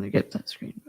gonna get that screen.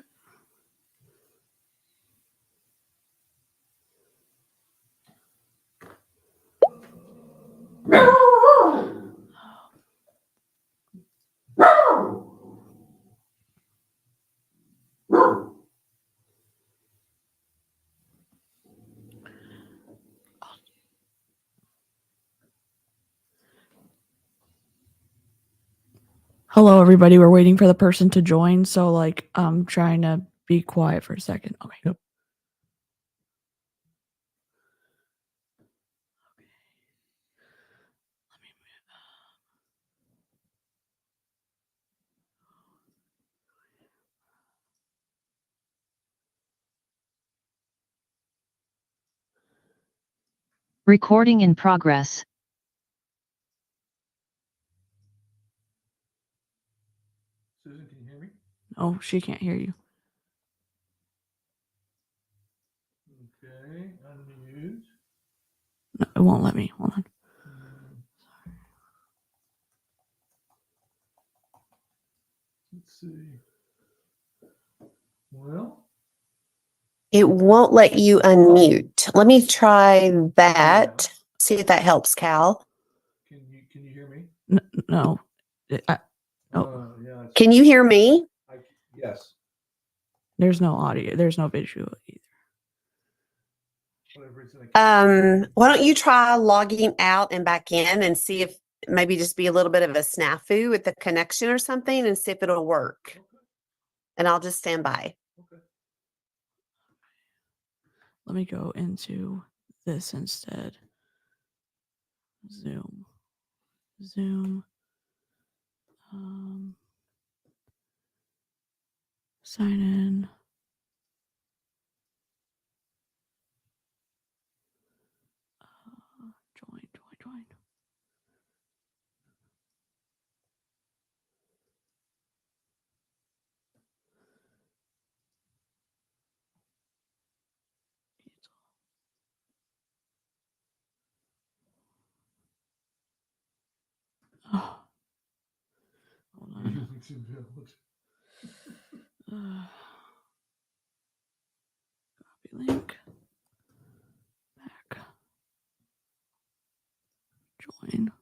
Hello, everybody. We're waiting for the person to join, so like I'm trying to be quiet for a second. Okay. Yep. Recording in progress. Susan, can you hear me? Oh, she can't hear you. Okay, unmute. No, it won't let me. Hold on. Let's see. Well, it won't let you unmute. Let me try that. See if that helps, Cal. can you hear me? No. Yeah. Can you hear me? Yes. There's no audio. There's no visual either. Why don't you try logging out and back in and see if maybe just be a little bit of a snafu with the connection or something and see if it'll work. Okay. And I'll just stand by. Okay. Let me go into this instead. Zoom. Sign in. Join. Oh. Hold on. Copy link. Back. Join.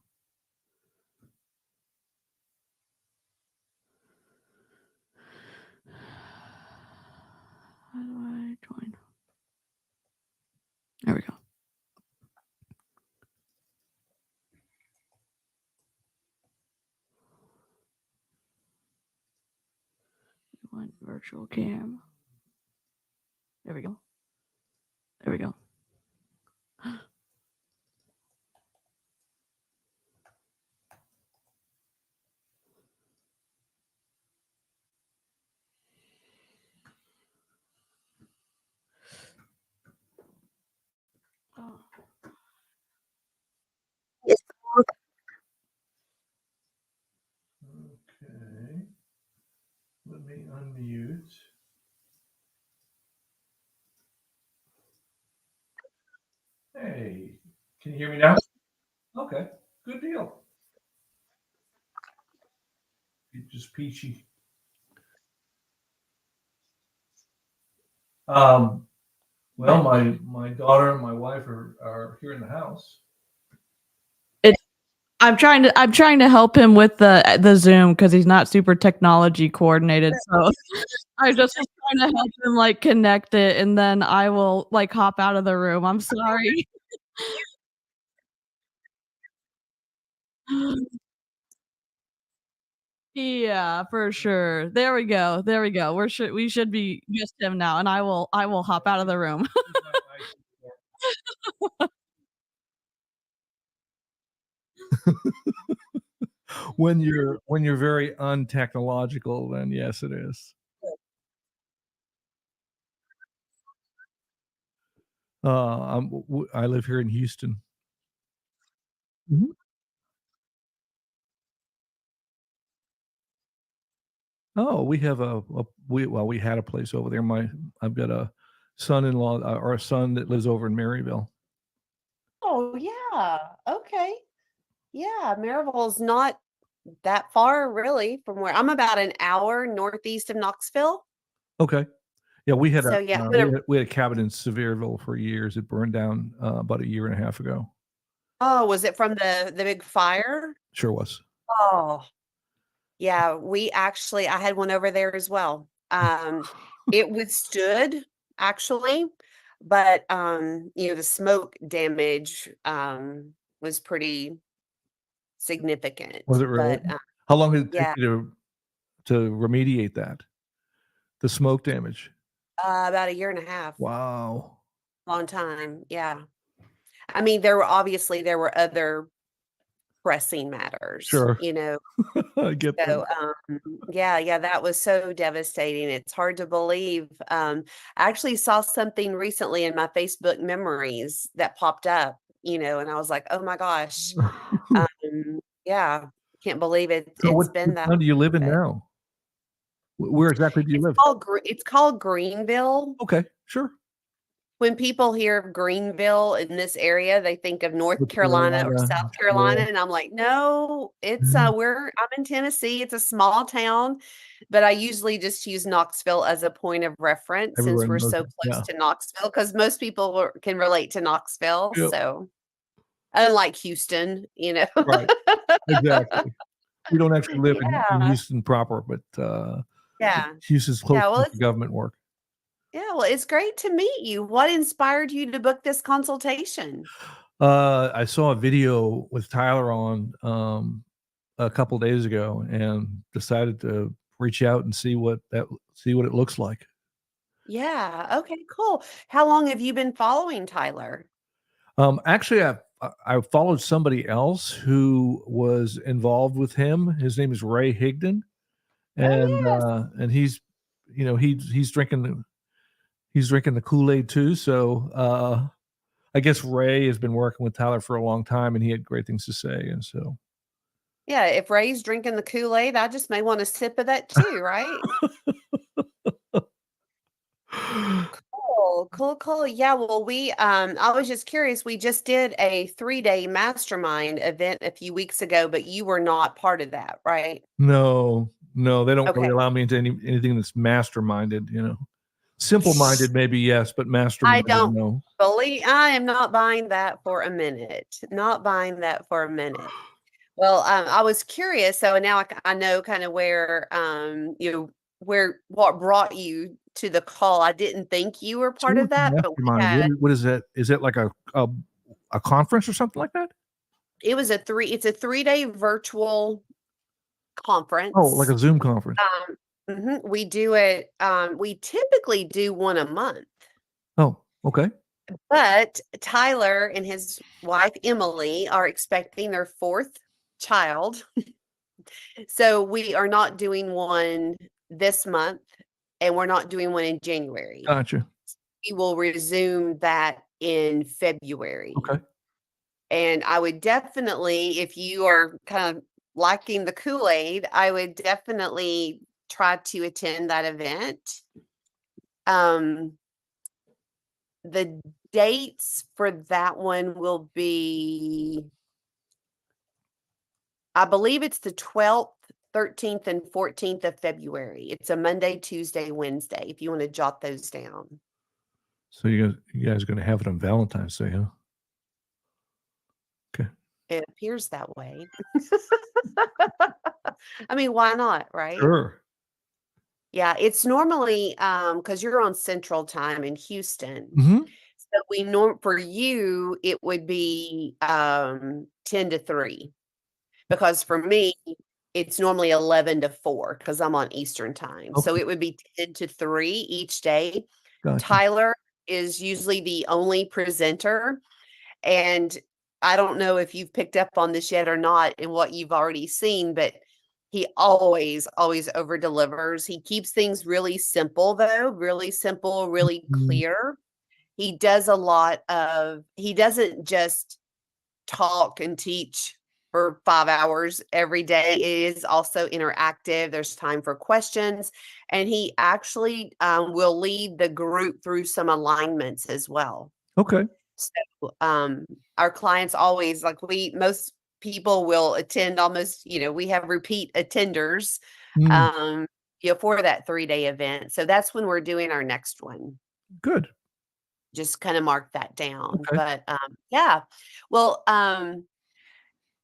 How do I join? There we go. We want virtual cam. There we go. There we go. Okay. Let me unmute. Hey, can you hear me now? Okay, good deal. It's just peachy. Well, my daughter and my wife are here in the house. I'm trying to help him with the Zoom because he's not super technology coordinated. So I just was trying to help him like connect it, and then I will like hop out of the room. I'm sorry. Yeah, for sure. There we go. We should be just him now, and I will hop out of the room. When you're very untechnological, then yes, it is. I live here in Houston. Mm-hmm. Oh, we have we had a place over there. I've got a son-in-law or a son that lives over in Maryville. Oh yeah. Okay. Yeah, Maryville is not that far really from where I'm about an hour northeast of Knoxville. Okay. Yeah, we had So yeah, we had a cabin in Sevierville for years. It burned down about a year and a half ago. oh, was it from the big fire? Sure was. Oh, yeah, I had one over there as well. It withstood actually, but the smoke damage was pretty significant. Was it really? But How long did it take yeah, you to remediate that? The smoke damage? about a year and a half. Wow. Long time. Yeah. I mean, there were other pressing matters, Sure. I get So, that. yeah, that was so devastating. It's hard to believe. I actually saw something recently in my Facebook memories that popped up, and I was like, oh my gosh. Yeah, can't believe it. So It's what been that town do you live in long, but now? Where exactly do you live? it's called Greenville. Okay, sure. When people hear of Greenville in this area, they think of North North Carolina or South Carolina, Carolina, sure. and I'm like, no, it's Mhm. I'm in Tennessee. It's a small town, but I usually just use Knoxville as a point of reference since Everyone we're knows so it. close Yeah. to Knoxville, because most people can relate to Knoxville. Yep. So unlike Houston, Right. Exactly. We don't actually live in Yeah, Houston proper, but yeah, Houston's close yeah. Well, to government work. it's great to meet you. What inspired you to book this consultation? I saw a video with Tyler on a couple days ago and decided to reach out and see what it looks like. Yeah. Okay, cool. How long have you been following Tyler? Actually, I followed somebody else who was involved with him. His name is Ray Higdon, and Oh, yes. he's he's drinking the Kool-Aid too. So I guess Ray has been working with Tyler for a long time, and he had great things to say. And so, Yeah, if Ray's drinking the Kool-Aid, I just may want a sip of that too, right? Cool, cool, cool. Yeah, well, I was just curious. We just did a 3-day mastermind event a few weeks ago, but you were not part of that, right? no, they don't really Okay. allow me into anything that's masterminded. Simple-minded maybe yes, but I masterminded don't no. I am not buying that for a minute. Not buying that for a minute. Well, I was curious, so now I know kind of where what brought you to the call. I didn't think you were So part of what's a that, but we mastermind? had What is that? Is that like a conference or something like that? it's a 3-day virtual Oh, like conference. a Zoom conference. We do it, we typically do one a month, Oh, okay. but Tyler and his wife Emily are expecting their 4th child. So we are not doing one this month, and we're not doing one in January. Gotcha. We will resume that in February. Okay. And I would definitely, if you are kind of liking the Kool-Aid, I would definitely try to attend that event. The dates for that one will be, I believe it's the 12th, 13th, and 14th of February. It's a Monday, Tuesday, Wednesday, if you want to jot those down. So you guys are going to have it on Valentine's Day, huh? Okay. It appears that way. I mean, why not, right? Sure. Yeah, it's normally because you're on Central Time in Houston. Mhm. So for you, it would be 10 to 3. Because for me, it's normally 11 to 4 because I'm on Eastern Time. So Okay. it would be 10 to 3 each day. Gotcha. Tyler is usually the only presenter. And I don't know if you've picked up on this yet or not in what you've already seen, but he always, always over delivers. He keeps things really simple, though, really simple, really Mhm. clear. He doesn't just talk and teach for 5 hours every day. It is also interactive. There's time for questions, and he actually will lead the group through some alignments as well. Okay. So our clients always people will attend almost, we have repeat attenders, Mm, for that 3-day event. So that's when we're doing our next one. good. Just kind of mark that down. Okay. But yeah. Well,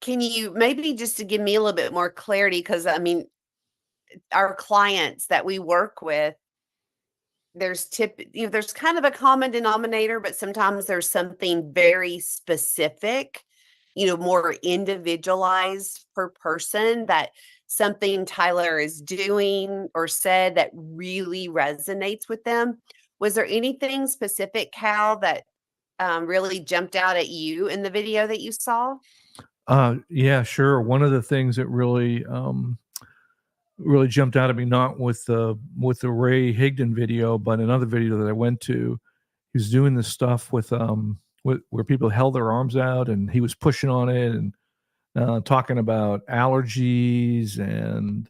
can you maybe just to give me a little bit more clarity? Because I mean, our clients that we work with, there's there's kind of a common denominator, but sometimes there's something very specific, more individualized per person, that something Tyler is doing or said that really resonates with them. Was there anything specific, Cal, that really jumped out at you in the video that you saw? Yeah, sure. One of the things that really jumped out at me, not with the Ray Higdon video, but another video that I went to. He was doing this stuff with where people held their arms out, and he was pushing on it and talking about allergies and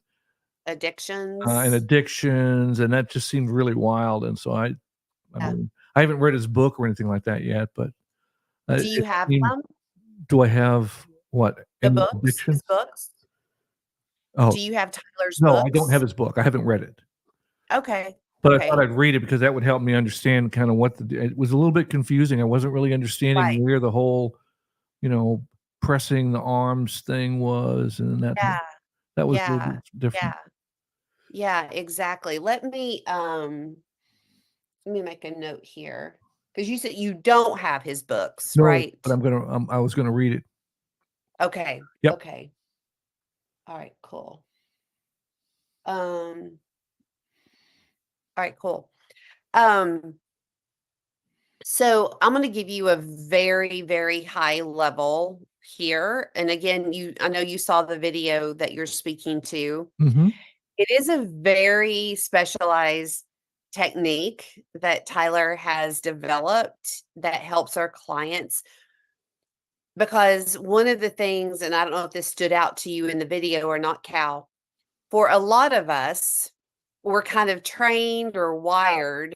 Addictions. addictions, and that just seemed really wild. And so I Yeah. mean, I haven't read his book or anything like that yet, but Do you it have seemed, them? do I have what? The Any books? addiction? His books? Oh, Do you have Tyler's no, books? I don't have his book. I haven't read it. Okay. But I Okay. thought I'd read it because that would help me understand kind of what it was a little bit confusing. I wasn't really understanding Right. where the whole, pressing the arms thing was, and Yeah. that was a little Yeah. bit different. Yeah, exactly. Let me make a note here. Because you said you don't have his books, No, right? but I was gonna read it. Okay. Yep. Okay. All right, cool. All right, cool. So I'm going to give you a very, very high level here. And again, I know you saw the video that you're speaking to. Mm-hmm. It is a very specialized technique that Tyler has developed that helps our clients. Because one of the things, and I don't know if this stood out to you in the video or not, Cal, for a lot of us, we're kind of trained or wired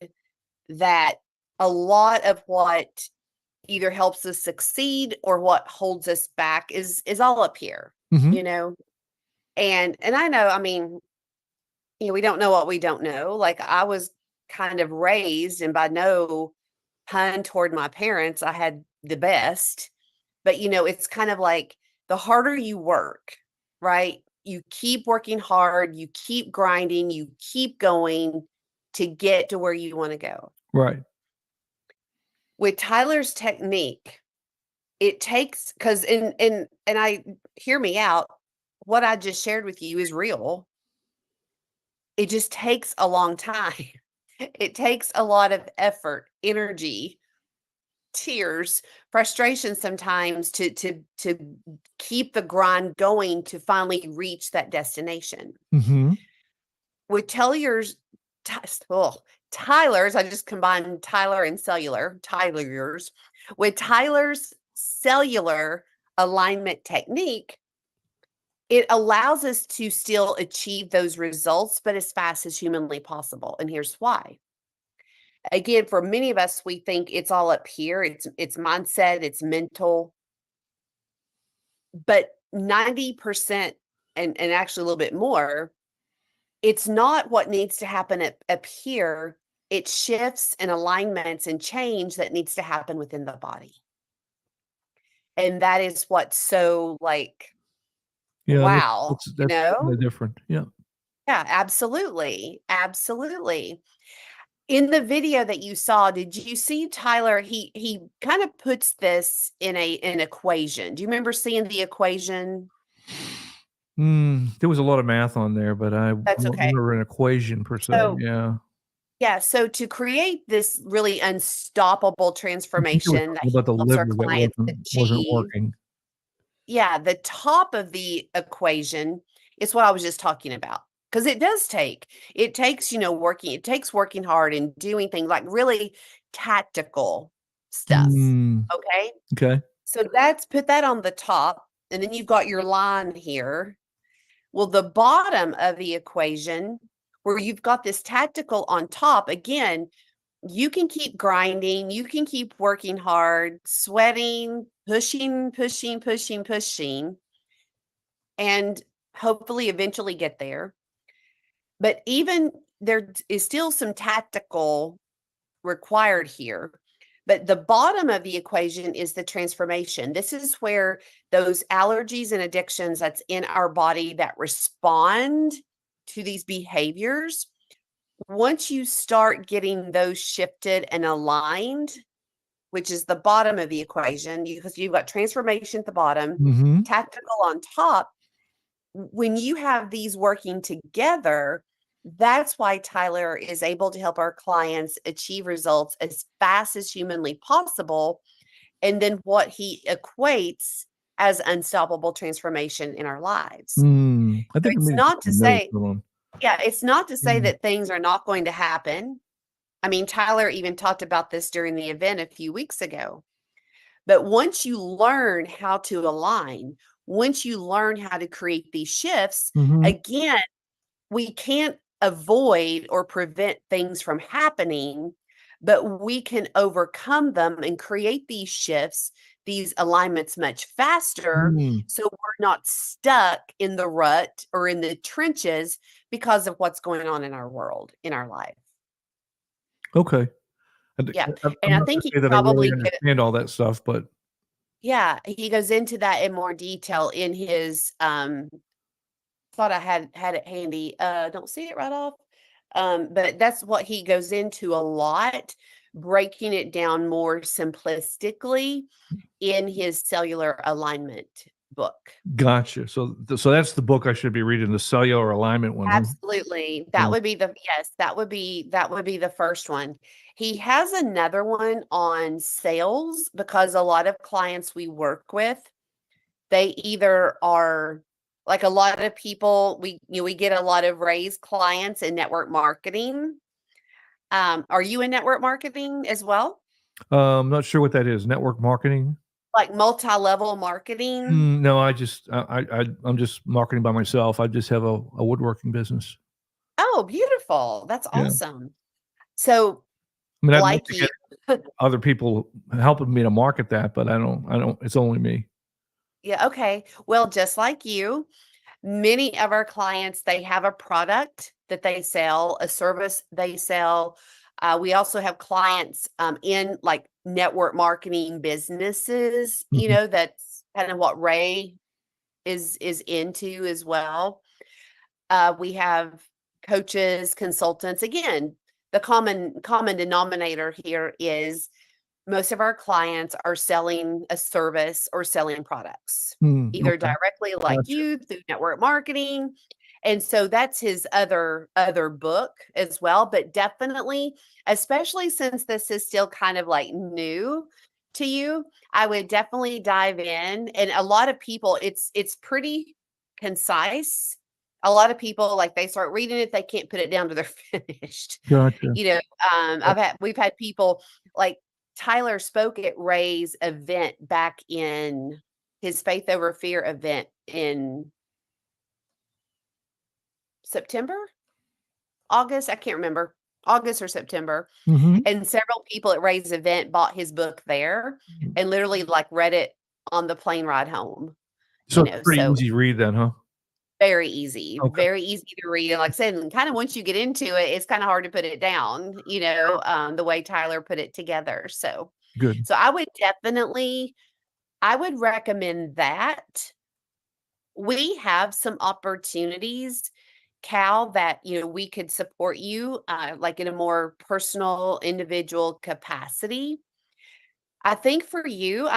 that a lot of what either helps us succeed or what holds us back is all up here, Mm-hmm. And I know, I mean, we don't know what we don't know. Like, I was kind of raised, and by no pun toward my parents, I had the best. But it's kind of like the harder you work, right? You keep working hard, you keep grinding, you keep going to get to where you want to go. Right. With Tyler's technique, it takes, because and I hear me out, what I just shared with you is real. It just takes a long time. It takes a lot of effort, energy, tears, frustration sometimes to keep the grind going to finally reach that destination. Mm-hmm. With Tyler's, I just combined Tyler and Tyler's. With Tyler's cellular alignment technique, it allows us to still achieve those results, but as fast as humanly possible. And here's why. Again, for many of us, we think it's all up here. It's mindset, it's mental. But 90%, and actually a little bit more, it's not what needs to happen up here. It shifts and alignments and change that needs to happen within the body. And that is what's so Yeah. wow, That's totally different. Yeah. Yeah, absolutely. Absolutely. In the video that you saw, did you see Tyler? He kind of puts this in an equation. Do you remember seeing the equation? There was a lot of math on there, but I That's don't okay. remember an equation per se. So Yeah. so to create this really unstoppable I think it was transformation that talking about the helps our liver that clients wasn't achieve, working. yeah, the top of the equation is what I was just talking about. Because it takes, working hard and doing things like really tactical stuff. Okay. Okay. So put that on the top. And then you've got your line here. Well, the bottom of the equation, where you've got this tactical on top, again, you can keep grinding, you can keep working hard, sweating, pushing, pushing, pushing, pushing, and hopefully eventually get there. But even there is still some tactical required here. But the bottom of the equation is the transformation. This is where those allergies and addictions that's in our body that respond to these behaviors, once you start getting those shifted and aligned, which is the bottom of the equation, because you've got transformation at the bottom, Mm-hmm. tactical on top. When you have these working together, that's why Tyler is able to help our clients achieve results as fast as humanly possible. And then what he equates as unstoppable transformation in our lives. So I think it's not to say, it's not to say that things are not going to happen. I mean, Tyler even talked about this during the event a few weeks ago. But once you learn how to align, once you learn how to create these shifts, again, we can't avoid or prevent things from happening, but we can overcome them and create these shifts, these alignments much faster. So we're not stuck in the rut or in the trenches because of what's going on in our world, in our life. Okay. Yeah. I'm And I not think gonna he say that I really probably understand all that stuff, but he goes into that in more detail in his thought I had it handy. Don't see it right off. But that's what he goes into a lot, breaking it down more simplistically in his cellular alignment book. gotcha. So that's the book I should be reading, the cellular alignment one. Absolutely. That would be that would be the first one. He has another one on sales, because a lot of clients we work with, they either are like, a lot of people, we get a lot of raised clients in network marketing. Are you in network marketing as well? I'm not sure what that is. Network marketing? Like multi-level marketing? No, I'm just marketing by myself. I just have a woodworking business. Oh, beautiful. That's Yeah. awesome. So, I mean, I'd love like to you, get other people helping me to market that, but I don't, it's only me. yeah, okay. Well, just like you, many of our clients, they have a product that they sell, a service they sell. We also have clients in like network marketing businesses, that's kind of what Ray is into as well. We have coaches, consultants. Again, the common denominator here is most of our clients are selling a service or selling products, either Okay. directly like Gotcha. you through network marketing. And so that's his other book as well. But definitely, especially since this is still kind of like new to you, I would definitely dive in. And a lot of people, it's pretty concise. A lot of people, like, they start reading it, they can't put it down till they're finished. Gotcha. We've had people like Tyler spoke at Ray's event back in his Faith Over Fear event in September, August, I can't remember, August or September. And several people at Ray's event bought his book there and literally like read it on the plane ride home. So it's pretty easy to read then, huh? Very easy, Okay. very easy to read. And like I said, kind of once you get into it, it's kind of hard to put it down, the way Tyler put it together. So Good. I would recommend that. We have some opportunities, Cal, that we could support you like in a more personal, individual capacity. I think for you,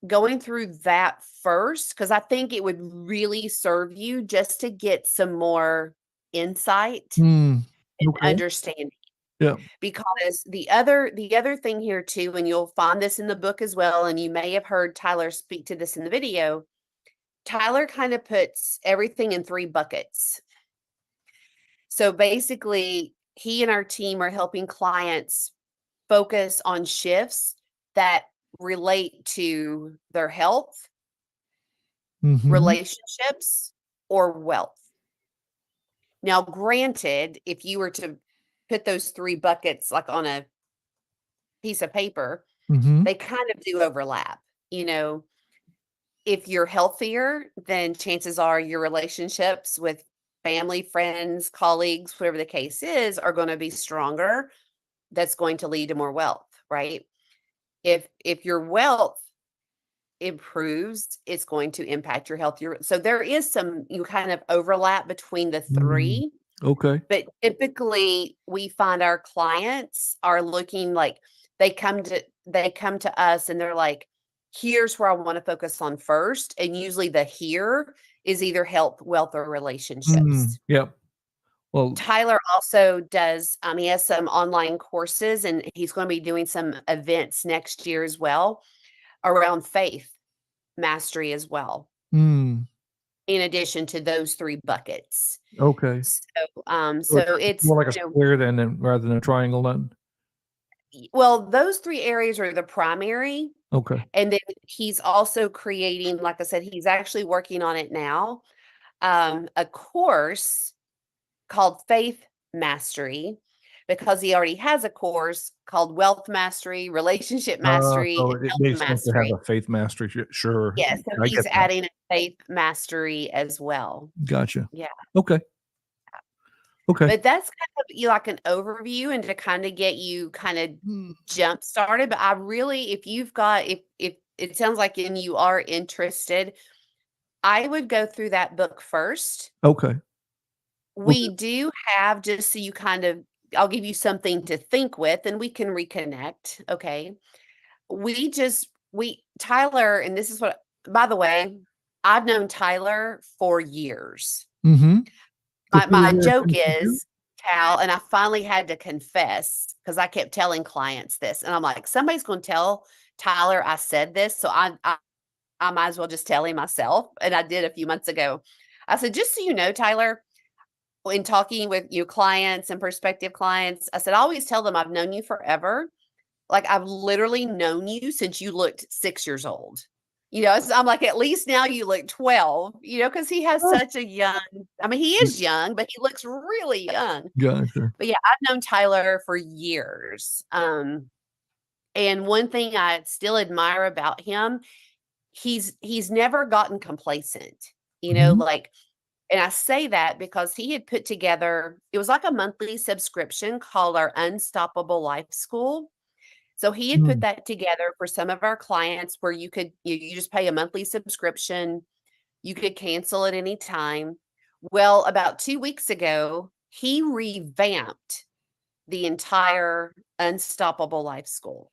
going through that first, because I think it would really serve you just to get some more insight and Okay. understanding. Yeah. Because the other thing here too, and you'll find this in the book as well, and you may have heard Tyler speak to this in the video, Tyler kind of puts everything in 3 buckets. So basically, he and our team are helping clients focus on shifts that relate to their health, relationships, or wealth. Now, granted, if you were to put those 3 buckets like on a piece of paper, Mm-hmm. they kind of do overlap. You know, if you're healthier, then chances are your relationships with family, friends, colleagues, whatever the case is, are going to be stronger. That's going to lead to more wealth, right? If your wealth improves, it's going to impact your health. So there is some kind of overlap between the 3. Okay. But typically we find our clients are looking like they come to us and they're like, here's where I want to focus on first. And usually the here is either health, wealth, or relationships. Yep. Well, Tyler also does, he has some online courses and he's going to be doing some events next year as well around faith mastery as well, in addition to those 3 buckets. okay. So it's more like a square then rather than a triangle then? Well, those 3 areas are the primary. Okay. And then he's also creating, like I said, he's actually working on it now, a course called Faith Mastery, because he already has a course called Wealth Mastery, Relationship Mastery, So and it Health makes sense to have Mastery. a faith mastery. Sure. Yes, so I he's get that. adding a Faith Mastery as well. Gotcha. Yeah. Okay. Okay. But that's kind of like an overview and to kind of get you kind of jump started. But I really, if you've got, if it sounds like and you are interested, I would go through that book first. Okay. We do have, just so you kind of, I'll give you something to think with and we can reconnect. Okay. Tyler, and this is what, by the way, I've known Tyler for years. Mm-hmm. My joke is, Cal, and I finally had to confess because I kept telling clients this, and I'm like, somebody's going to tell Tyler I said this, so I might as well just tell him myself. And I did a few months ago. I said, just so you know, Tyler, in talking with your clients and prospective clients, I said, I always tell them I've known you forever. Like I've literally known you since you looked 6 years old. You know, I'm like, at least now you look 12, you know, because he has such a young, I mean, he is young, but he looks really young. Gotcha. But yeah, I've known Tyler for years. And one thing I still admire about him, he's never gotten complacent, you know, like, and I say that because he had put together, it was like a monthly subscription called our Unstoppable Life School. So he had put that together for some of our clients where you could, you just pay a monthly subscription. You could cancel at any time. Well, about 2 weeks ago, he revamped the entire Unstoppable Life School.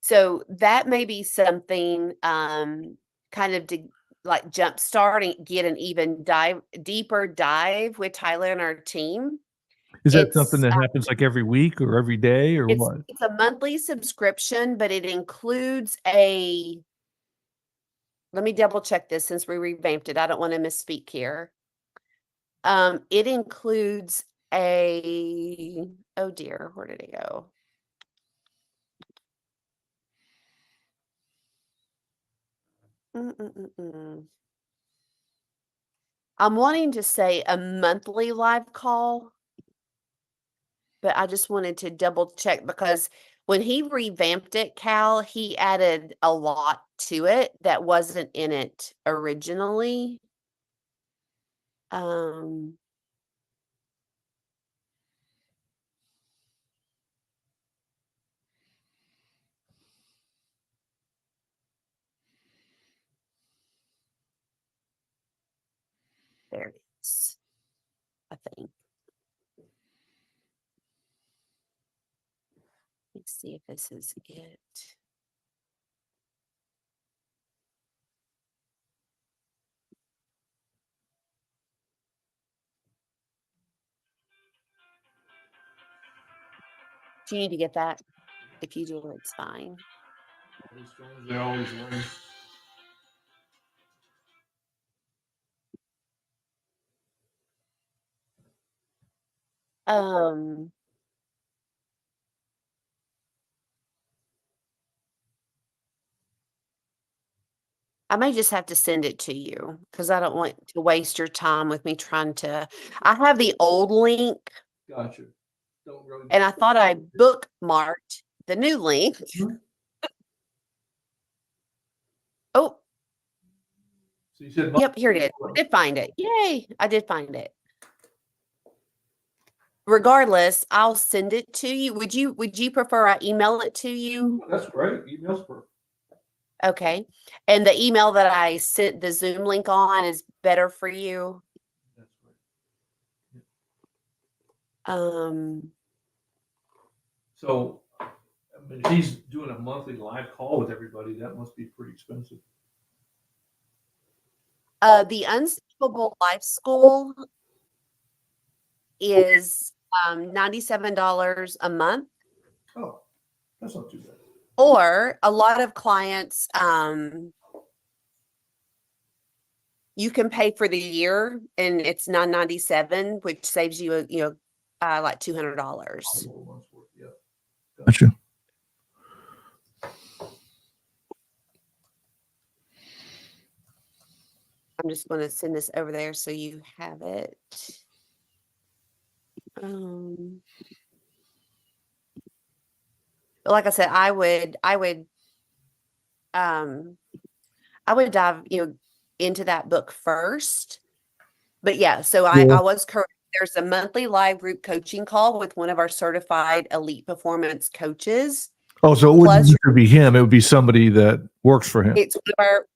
So that may be something kind of to like jumpstart and get an even deeper dive with Tyler and our team. Is that something that happens like every week or every day or what? It's a monthly subscription, but it includes let me double check this since we revamped it. I don't want to misspeak here. It includes oh dear, where did it go? I'm wanting to say a monthly live call, but I just wanted to double check because when he revamped it, Cal, he added a lot to it that wasn't in it originally. There it is, I think. Let's see if this is it. Do you need to get that? If you do, it's fine. They always ring. I may just have to send it to you because I don't want to waste your time with me trying to. I have the old link. Gotcha. And I thought I bookmarked the new link. Oh, So you said yep, here it is. I did find it. Yay, I did find it. Regardless, I'll send it to you. Would you prefer I email it to you? That's great. Email's perfect. Okay. And the email that I sent the Zoom link on is better for you? That's great. So, I mean, if he's doing a monthly live call with everybody, that must be pretty expensive. The Unstoppable Life School is $97 a month. Oh, that's not too bad. Or a lot of clients, you can pay for the year and it's $997, which saves you, like $200. Yeah. Gotcha. I'm just going to send this over there so you have it. Like I said, I would dive, into that book first. But yeah, so I was correct. There's a monthly live group coaching call with one of our certified elite performance coaches. Oh, so it wouldn't be him. It would be somebody that works for him. It's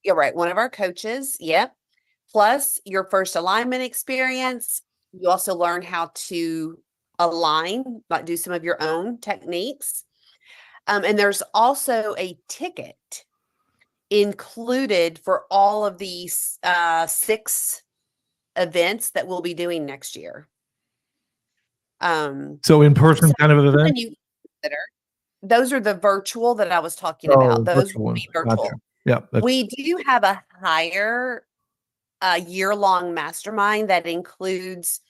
you're right, one of our coaches. Yep. Plus your first alignment experience. You also learn how to align, like do some of your own techniques. And there's also a ticket included for all of these 6 events that we'll be doing next year. So in-person kind of an event? Those are the virtual that I was talking about. Those will be virtual. Gotcha. Yeah. We do have a higher year-long mastermind that includes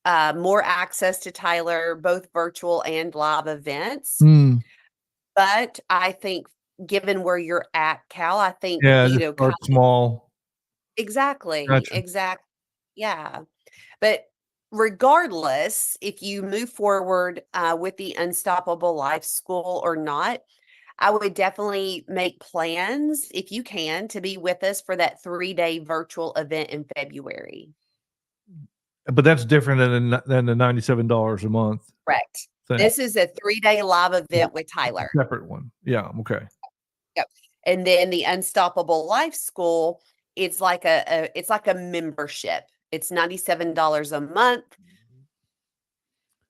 more access to Tyler, both virtual and live events. But I think given where you're at, Cal, I think, start small. Exactly. Gotcha. Exactly. Yeah. But regardless, if you move forward with the Unstoppable Life School or not, I would definitely make plans, if you can, to be with us for that 3-day virtual event in February. But that's different than the $97 a month. Correct. This is a 3-day live event with Tyler. Separate one. Yeah. Okay. Yep. And then the Unstoppable Life School, it's like a membership. It's $97 a month.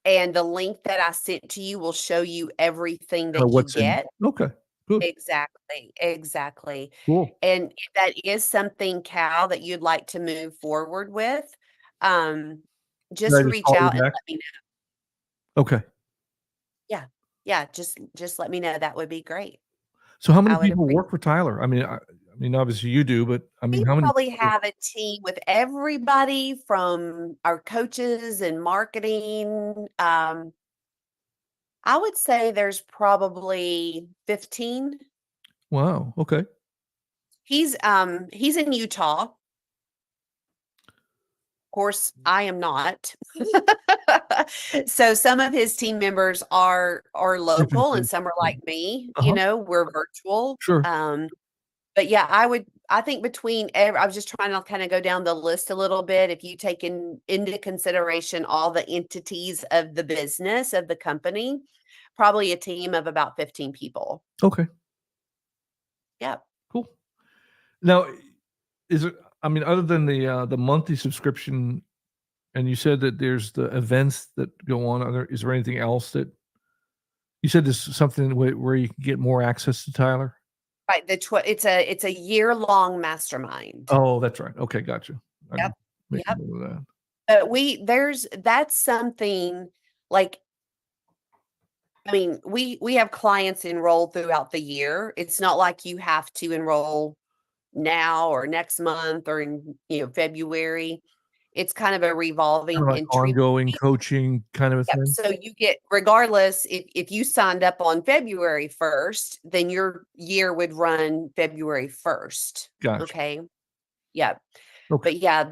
And the link that I sent to you will show you everything that you get. Okay. Good. Exactly. Cool. And if that is something, Cal, that you'd like to move forward with, just reach out and let me know. Okay. Yeah. Just let me know. That would be great. So how many people work for Tyler? I mean, obviously you do, but I mean, how many? Probably have a team with everybody from our coaches and marketing. I would say there's probably 15. Wow. Okay. He's in Utah. Of course, I am not. So some of his team members are local and some are like me, we're virtual. Sure. But yeah, I think I was just trying to kind of go down the list a little bit. If you take into consideration all the entities of the business, of the company, probably a team of about 15 people. Okay. Yeah. Cool. Now, other than the monthly subscription, and you said that there's the events that go on, is there anything else that you said there's something where you can get more access to Tyler? Right. It's a year-long mastermind. Oh, that's right. Okay, gotcha. Yep. That. That's something like, I mean, we have clients enrolled throughout the year. It's not like you have to enroll now or next month or in February. It's kind of a revolving ongoing coaching kind of a thing. So you get, regardless, if you signed up on February 1st, then your year would run February 1st. Gotcha. Okay. Yeah. Okay. But yeah,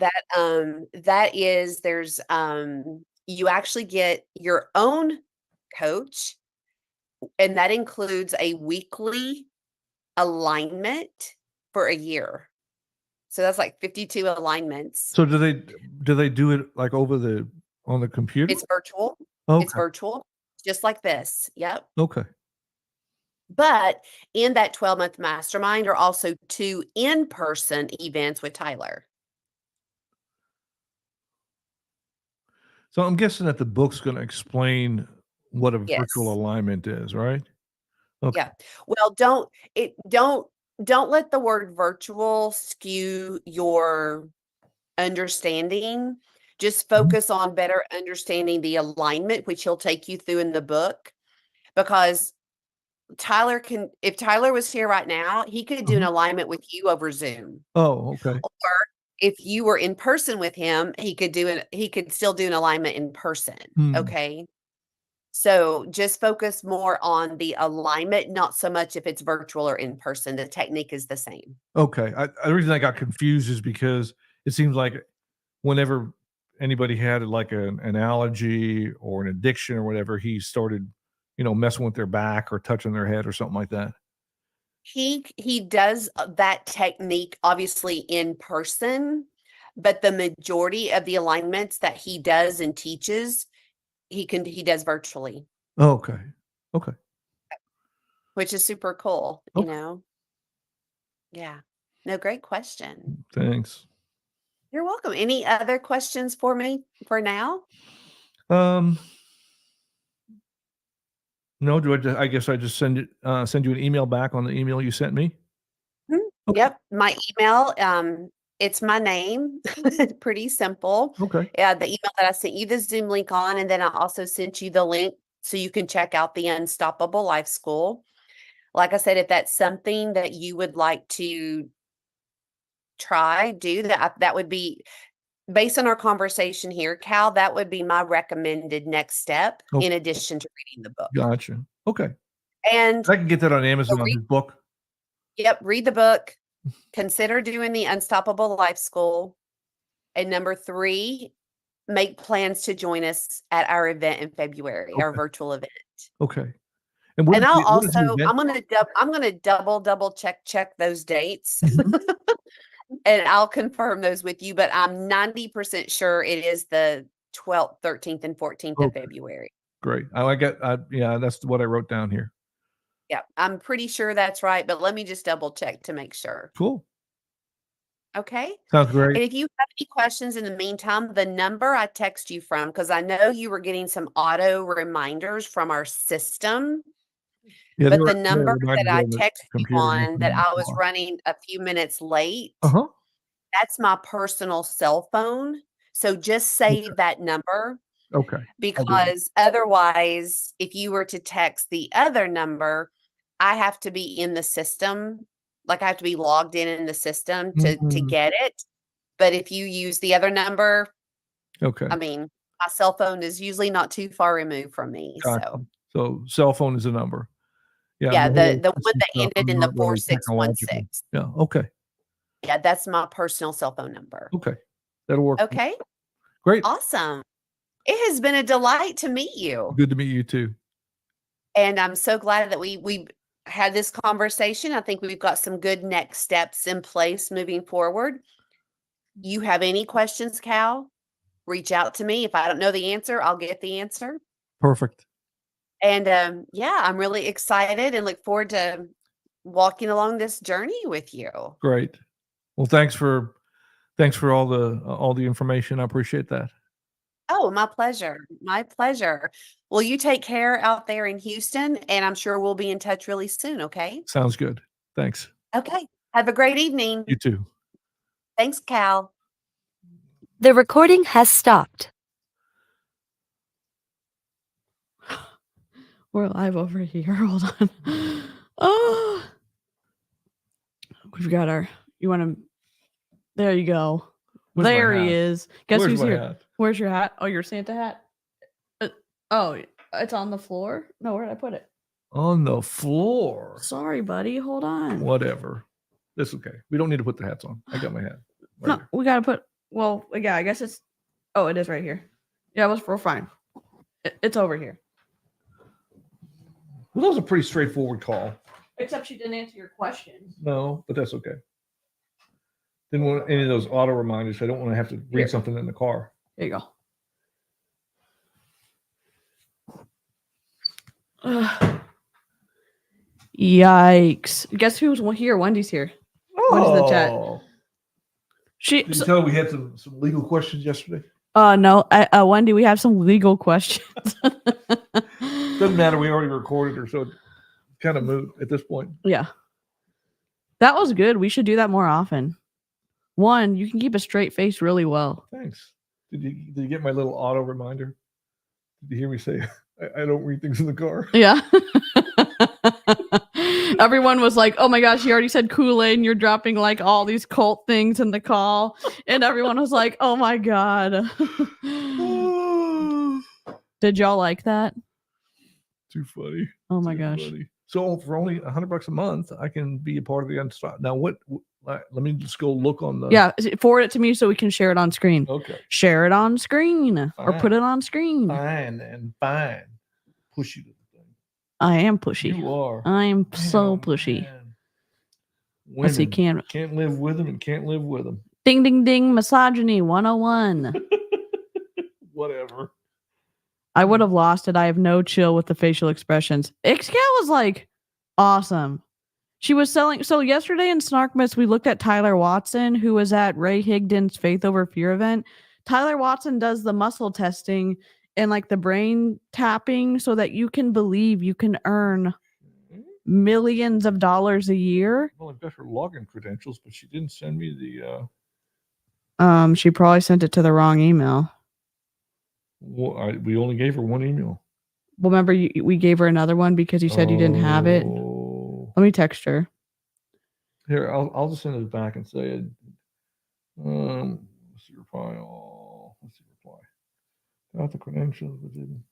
there's you actually get your own coach, and that includes a weekly alignment for a year. So that's like 52 alignments. So do they do it like on the computer? It's virtual. Okay. It's virtual, just like this. Yep. Okay. But in that 12-month mastermind are also 2 in-person events with Tyler. So I'm guessing that the book's going to explain what a Yes. virtual alignment is, right? Okay. Yeah. Well, don't let the word virtual skew your understanding. Just focus on better understanding the alignment, which he'll take you through in the book. Because if Tyler was here right now, he could do an alignment with you over Zoom. Oh, okay. Or if you were in person with him, he could still do an alignment in person. Okay. So just focus more on the alignment, not so much if it's virtual or in person. The technique is the same. Okay. The reason I got confused is because it seems like whenever anybody had like an allergy or an addiction or whatever, he started, messing with their back or touching their head or something like that. He does that technique obviously in person, but the majority of the alignments that he does and teaches, he does virtually. Oh, okay. Okay. Which is super cool, Yeah. No, great question. Thanks. You're welcome. Any other questions for me for now? No, I guess I just send you an email back on the email you sent me? Okay. Yep. My email, it's my name. Pretty simple. Okay. Yeah, the email that I sent you the Zoom link on, and then I also sent you the link so you can check out the Unstoppable Life School. Like I said, if that's something that you would like to do, that would be based on our conversation here, Cal, that would be my recommended next step in addition to reading the book. Gotcha. Okay. And I can get that on Amazon, his book. Yep, read the book. Consider doing the Unstoppable Life School. And number 3, make plans to join us at our event in February, our virtual event. Okay. And I'll I'm gonna double check those dates. And I'll confirm those with you, but I'm 90% sure it is the 12th, 13th, and 14th of February. Great. That's what I wrote down here. Yeah, I'm pretty sure that's right, but let me just double check to make sure. Cool. Okay. Sounds great. And if you have any questions in the meantime, the number I text you from, because I know you were getting some auto reminders from our system. Yeah, but the number that I text you on that I was running a few minutes late, that's my personal cell phone. So just save that number. Okay. Because otherwise, if you were to text the other number, I have to be in the system. Like I have to be logged in the system to get it. But if you use the other number, I mean, my cell phone is usually not too far removed from me. Gotcha. So cell phone is a number. Yeah, the one that ended in the 4616. Yeah, okay. Yeah, that's my personal cell phone number. Okay. That'll work. Okay. Great. Awesome. It has been a delight to meet you. Good to meet you too. And I'm so glad that we had this conversation. I think we've got some good next steps in place moving forward. You have any questions, Cal? Reach out to me. If I don't know the answer, I'll get the answer. Perfect. And I'm really excited and look forward to walking along this journey with you. Great. Well, thanks for all the information. I appreciate that. Oh, my pleasure. My pleasure. Well, you take care out there in Houston, and I'm sure we'll be in touch really soon, okay? Sounds good. Thanks. Okay. Have a great evening. You too. Thanks, Cal. The recording has stopped. We're live over here. Hold on. Oh, we've got there you go. There he is. Guess who's here? Hat? Where's your hat? Oh, your Santa hat? It's on the floor? No, where did I put it? On the floor. Sorry, buddy. Hold on. Whatever. That's okay. We don't need to put the hats on. I got my hat. No, we got to put, I guess it is right here. Yeah, it was real fine. It's over here. Well, that was a pretty straightforward call. Except she didn't answer your questions. No, but that's okay. Didn't want any of those auto reminders. I don't want to have to read Here. something in the car. There you go. Yikes. Guess who's here? Wendy's here. Wendy's in the chat. Did you tell we had some legal questions yesterday? No. Wendy, we have some legal questions. Doesn't matter. We already recorded her, so it's kind of moot at this point. Yeah. That was good. We should do that more often. One, you can keep a straight face really well. Thanks. Did you get my little auto reminder? Did you hear me say I don't read things in the car? Yeah. Everyone was like, oh my gosh, you already said Kool-Aid and you're dropping like all these cult things in the call. And everyone was like, oh my God. Did y'all like that? Too funny. Oh my Too gosh. funny. So for only $100 a month, I can be a part of the unstopped. Now, let me just go look on the. Yeah, forward it to me so we can share it on screen. Okay. Share it on screen or put Fine. it on screen. Fine and fine. Push you to the thing. I am pushy. You are. I'm so Man, pushy. man. Let's see, Women can't live with them and can't live with them. Ding, ding, ding, misogyny 101. Whatever. I would have lost it. I have no chill with the facial expressions. XCAL was like awesome. She was selling. So yesterday in SNARKMAS, we looked at Tyler Watson, who was at Ray Higdon's Faith Over Fear event. Tyler Watson does the muscle testing and like the brain tapping so that you can believe you can earn millions of dollars a year. Well, I've got her login credentials, but she didn't send me the. She probably sent it to the wrong email. Well, we only gave her one email. Well, remember we gave her another one because you said you didn't have it. Let me text her. Here, I'll just send it back and say, let's see reply. Let's see reply. Got the credentials, but didn't.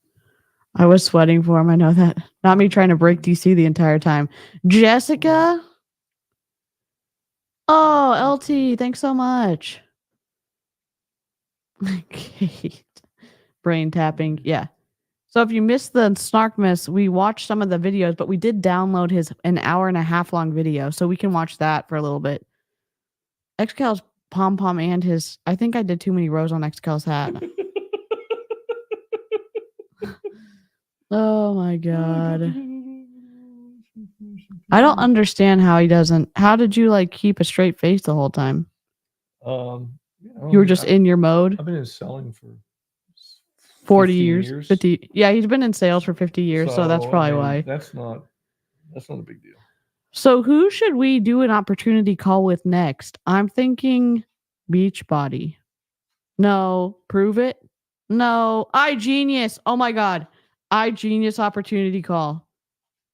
I was sweating for him. I know that. Not me trying to break DC the entire time. Jessica. Oh, LT. Thanks so much. Kate. Brain tapping. Yeah. So if you missed the SNARKMAS, we watched some of the videos, but we did download his an hour and a half long video. So we can watch that for a little bit. XCAL's pom-pom and his... I think I did too many rows on XCAL's hat. Oh my God. I don't understand how he doesn't. How did you like keep a straight face the whole time? You were just in your mode? I've been in selling for 40 years. 50. Yeah, he's been in sales for 50 years, so that's probably why. That's not a big deal. So who should we do an opportunity call with next? I'm thinking Beachbody. No, Prove It. No, iGenius. Oh my God. iGenius opportunity call.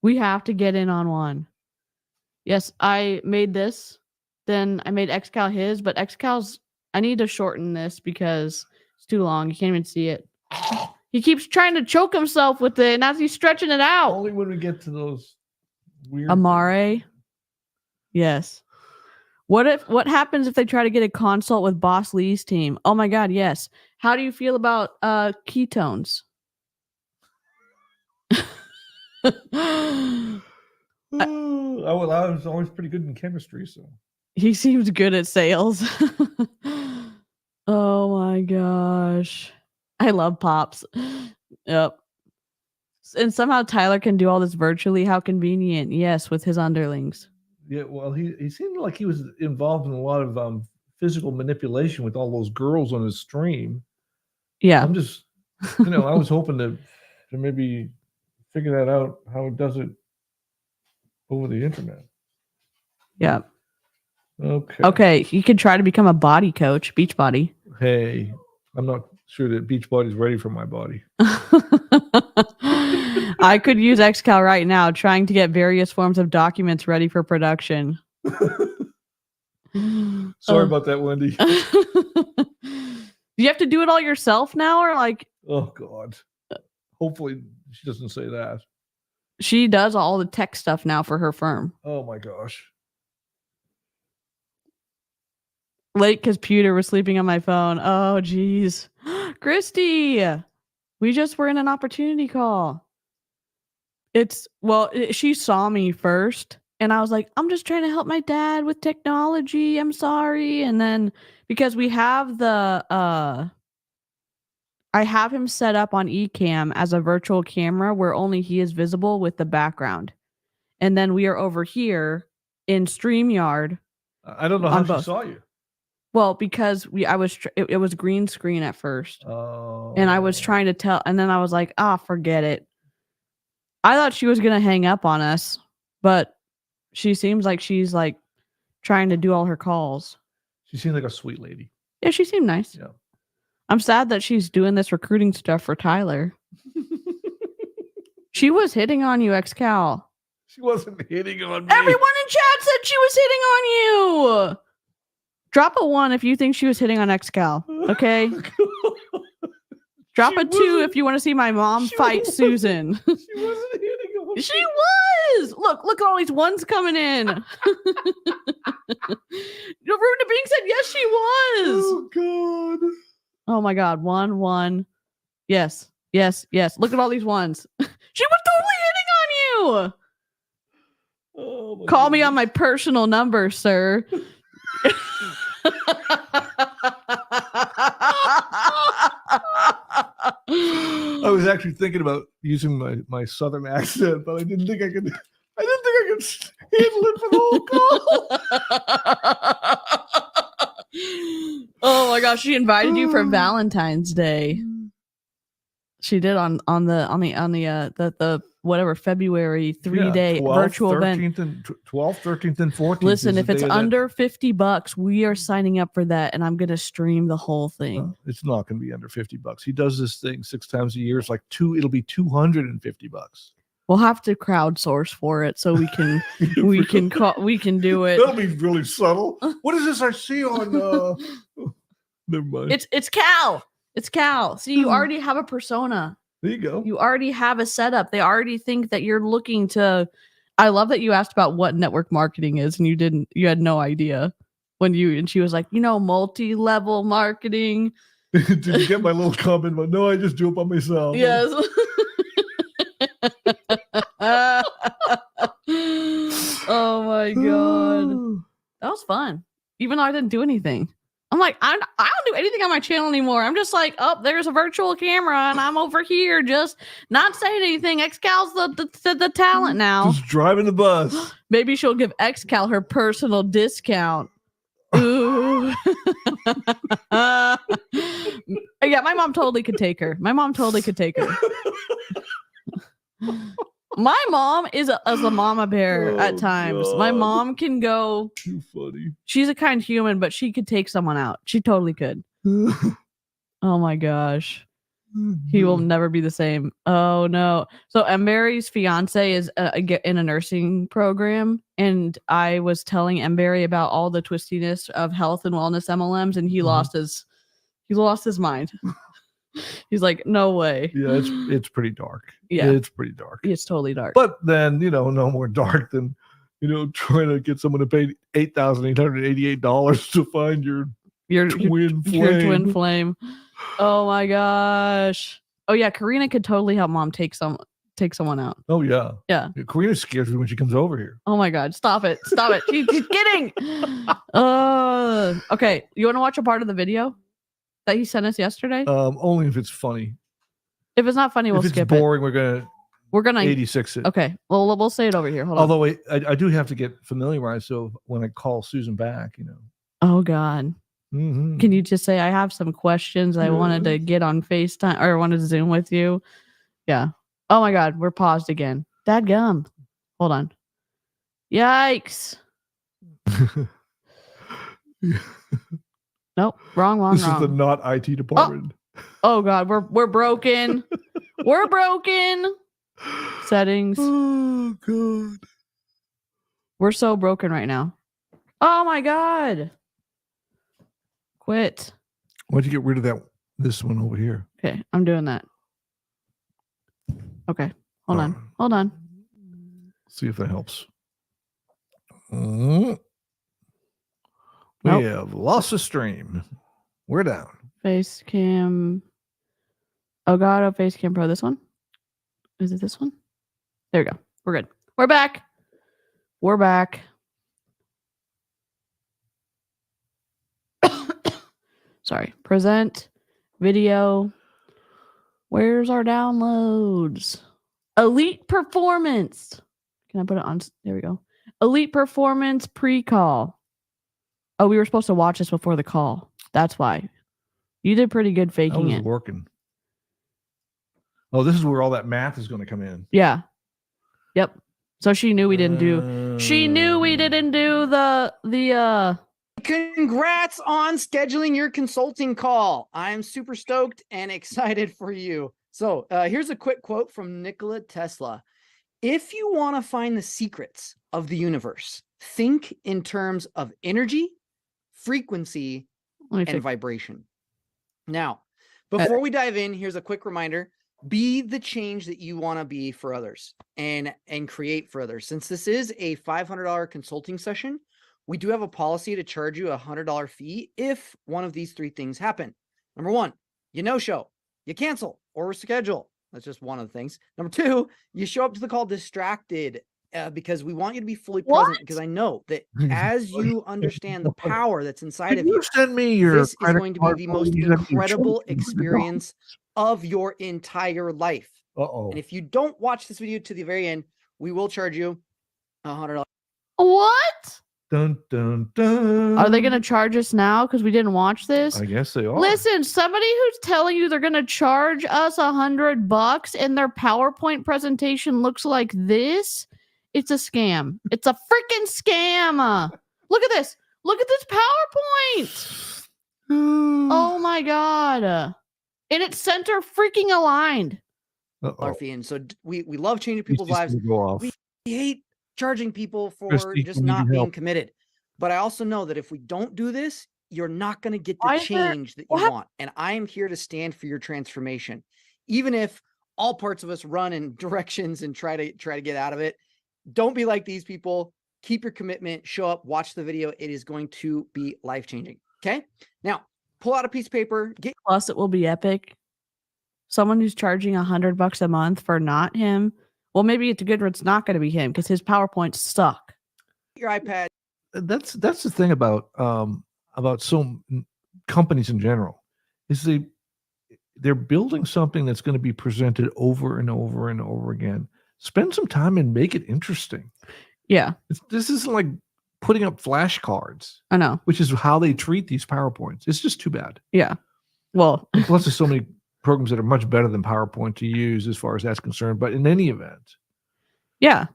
We have to get in on one. Yes, I made this. Then I made XCAL his, but XCAL's, I need to shorten this because it's too long. You can't even see it. He keeps trying to choke himself with it, and as he's stretching it out. Only when we get to those weird Amare. Yes. What happens if they try to get a consult with Boss Lee's team? Oh my God, yes. How do you feel about ketones? I was always pretty good in chemistry, so He seems good at sales. Oh my gosh. I love Pops. Yep. And somehow Tyler can do all this virtually. How convenient. Yes, with his underlings. yeah. Well, he seemed like he was involved in a lot of physical manipulation with all those girls on his stream. Yeah. I'm just, I was hoping to maybe figure that out how it does it over the internet. Yeah. Okay. Okay. You could try to become a body coach, Beachbody. Hey, I'm not sure that Beachbody's ready for my body. I could use XCAL right now, trying to get various forms of documents ready for production. Sorry about that, Wendy. Do you have to do it all yourself now, or like? Oh God. Hopefully she doesn't say that. She does all the tech stuff now for her firm. Oh my gosh. Late because Pewter was sleeping on my phone. Oh, geez. Christy, we just were in an opportunity call. She saw me first and I was like, I'm just trying to help my dad with technology. I'm sorry. And then because we have I have him set up on eCam as a virtual camera where only he is visible with the background. And then we are over here in StreamYard. I don't know how she saw you. Well, because it was green screen at first. Oh. And I was trying to tell, and then I was like, forget it. I thought she was going to hang up on us, but she seems like she's like trying to do all her calls. She seemed like a sweet lady. Yeah, she seemed nice. Yeah. I'm sad that she's doing this recruiting stuff for Tyler. She was hitting on you, XCAL. She wasn't hitting on me. Everyone in chat said she was hitting on you. Drop a 1 if you think she was hitting on XCAL. Okay. Drop a 2 if you want to see my mom fight Susan. She wasn't hitting on me. She was. Look at all these ones coming in. Rude to Being said yes, she was. Oh God. Oh my God. 1. Yes. Look at all these ones. She was totally hitting on you. Oh, call me on my personal number, sir. I was actually thinking about using my southern accent, but I didn't think I could handle it for the whole call. Oh my gosh, she invited you for Valentine's Day. She did on the whatever February 3-day 12th, virtual 13th event. And 12th, 13th, and 14th. Listen, if it's under $50, we are signing up for that, and I'm gonna stream the whole thing. It's not gonna be under $50. He does this thing 6 times a year. It's like it'll be $250. We'll have to crowdsource for it so we can we can do it. That'll be really subtle. What is this I see on? Never mind. It's Cal. It's Cal. See, you already have a persona. There you go. You already have a setup. They already think that you're looking to. I love that you asked about what network marketing is, and you had no idea and she was like, multi-level marketing. Did you get my little comment? But no, I just do it by myself. Yes. Oh my God. That was fun. Even though I didn't do anything. I'm like, I don't do anything on my channel anymore. I'm just like, there's a virtual camera and I'm over here just not saying anything. XCal's the talent now. Just driving the bus. Maybe she'll give XCal her personal discount. Ooh. Yeah, my mom totally could take her. My mom is a mama bear at times. God. My mom can go. Too funny. She's a kind human, but she could take someone out. She totally could. Oh my gosh. He will never be the same. Oh no. So Emberry's fiance is in a nursing program, and I was telling Emberry about all the twistiness of health and wellness MLMs, and he lost his mind. He's like, no way. Yeah, it's pretty dark. Yeah, it's pretty dark. It's totally dark. But then no more dark than trying to get someone to pay $8,888 to find your twin flame. Your twin flame. Oh my gosh. Oh yeah, Karina could totally help mom take someone out. Oh yeah. Yeah. Karina scares me when she comes over here. Oh my God. Stop it. She's kidding. Okay. You want to watch a part of the video that he sent us yesterday? Only if it's funny. If it's not funny, we'll skip it. If it's boring, we're gonna 86 it. Okay. Well, we'll say it over here. Hold on. Although I do have to get familiarized, so when I call Susan back, Oh God. Mm-hmm. Can you just say I have some questions I wanted to get on FaceTime or wanted to Zoom with you? Yeah. Oh my God, we're paused again. Dadgum. Hold on. Yikes. Nope. Wrong. This is the not IT department. Oh God, we're broken. We're broken. Settings. Oh God. We're so broken right now. Oh my God. Quit. Why'd you get rid of this one over here? Okay, I'm doing that. Okay, hold on. See if that helps. We have lost the stream. We're down. Face cam Elgato Facecam Pro. This one? Is it this one? There we go. We're good. We're back. We're back. Sorry. Present video. Where's our downloads? Elite Performance. Can I put it on? There we go. Elite Performance pre-call. Oh, we were supposed to watch this before the call. That's why. You did pretty good faking it. Working. Oh, this is where all that math is going to come in. Yeah. Yep. So she knew we didn't do. She knew we didn't do the. Congrats on scheduling your consulting call. I'm super stoked and excited for you. So here's a quick quote from Nikola Tesla. If you want to find the secrets of the universe, think in terms of energy, frequency, and vibration. Now, before we dive in, here's a quick reminder. Be the change that you want to be for others and create for others. Since this is a $500 consulting session, we do have a policy to charge you a $100 fee if one of these three things happen. Number one, you no-show, you cancel or reschedule. That's just one of the things. Number two, you show up to the call distracted because we want you to be fully present, because I know that as you understand the power that's inside of you, send me your this is going to be the most incredible experience of your entire life. And if you don't watch this video to the very end, we will charge you $100. What? Dun, dun, dun. Are they going to charge us now because we didn't watch this? I guess they are. Listen, somebody who's telling you they're going to charge us $100 and their PowerPoint presentation looks like this, it's a scam. It's a freaking scam. Look at this. Look at this PowerPoint. Oh my God. And it's center freaking aligned. And so we love changing people's lives. We hate charging people for just not being committed. But I also know that if we don't do this, you're not going to get the change that you want. And I am here to stand for your transformation. Even if all parts of us run in directions and try to get out of it, don't be like these people. Keep your commitment, show up, watch the video. It is going to be life-changing. Okay? Now, pull out a piece of paper. Plus, it will be epic. Someone who's charging $100 a month for not him. Well, maybe it's good or it's not going to be him because his PowerPoints suck. Your iPad. That's the thing about some companies in general is they're building something that's going to be presented over and over and over again. Spend some time and make it interesting. Yeah. This isn't like putting up flashcards. I know. Which is how they treat these PowerPoints. It's just too bad. Yeah. Well, plus there's so many programs that are much better than PowerPoint to use as far as that's concerned. But in any event. Yeah.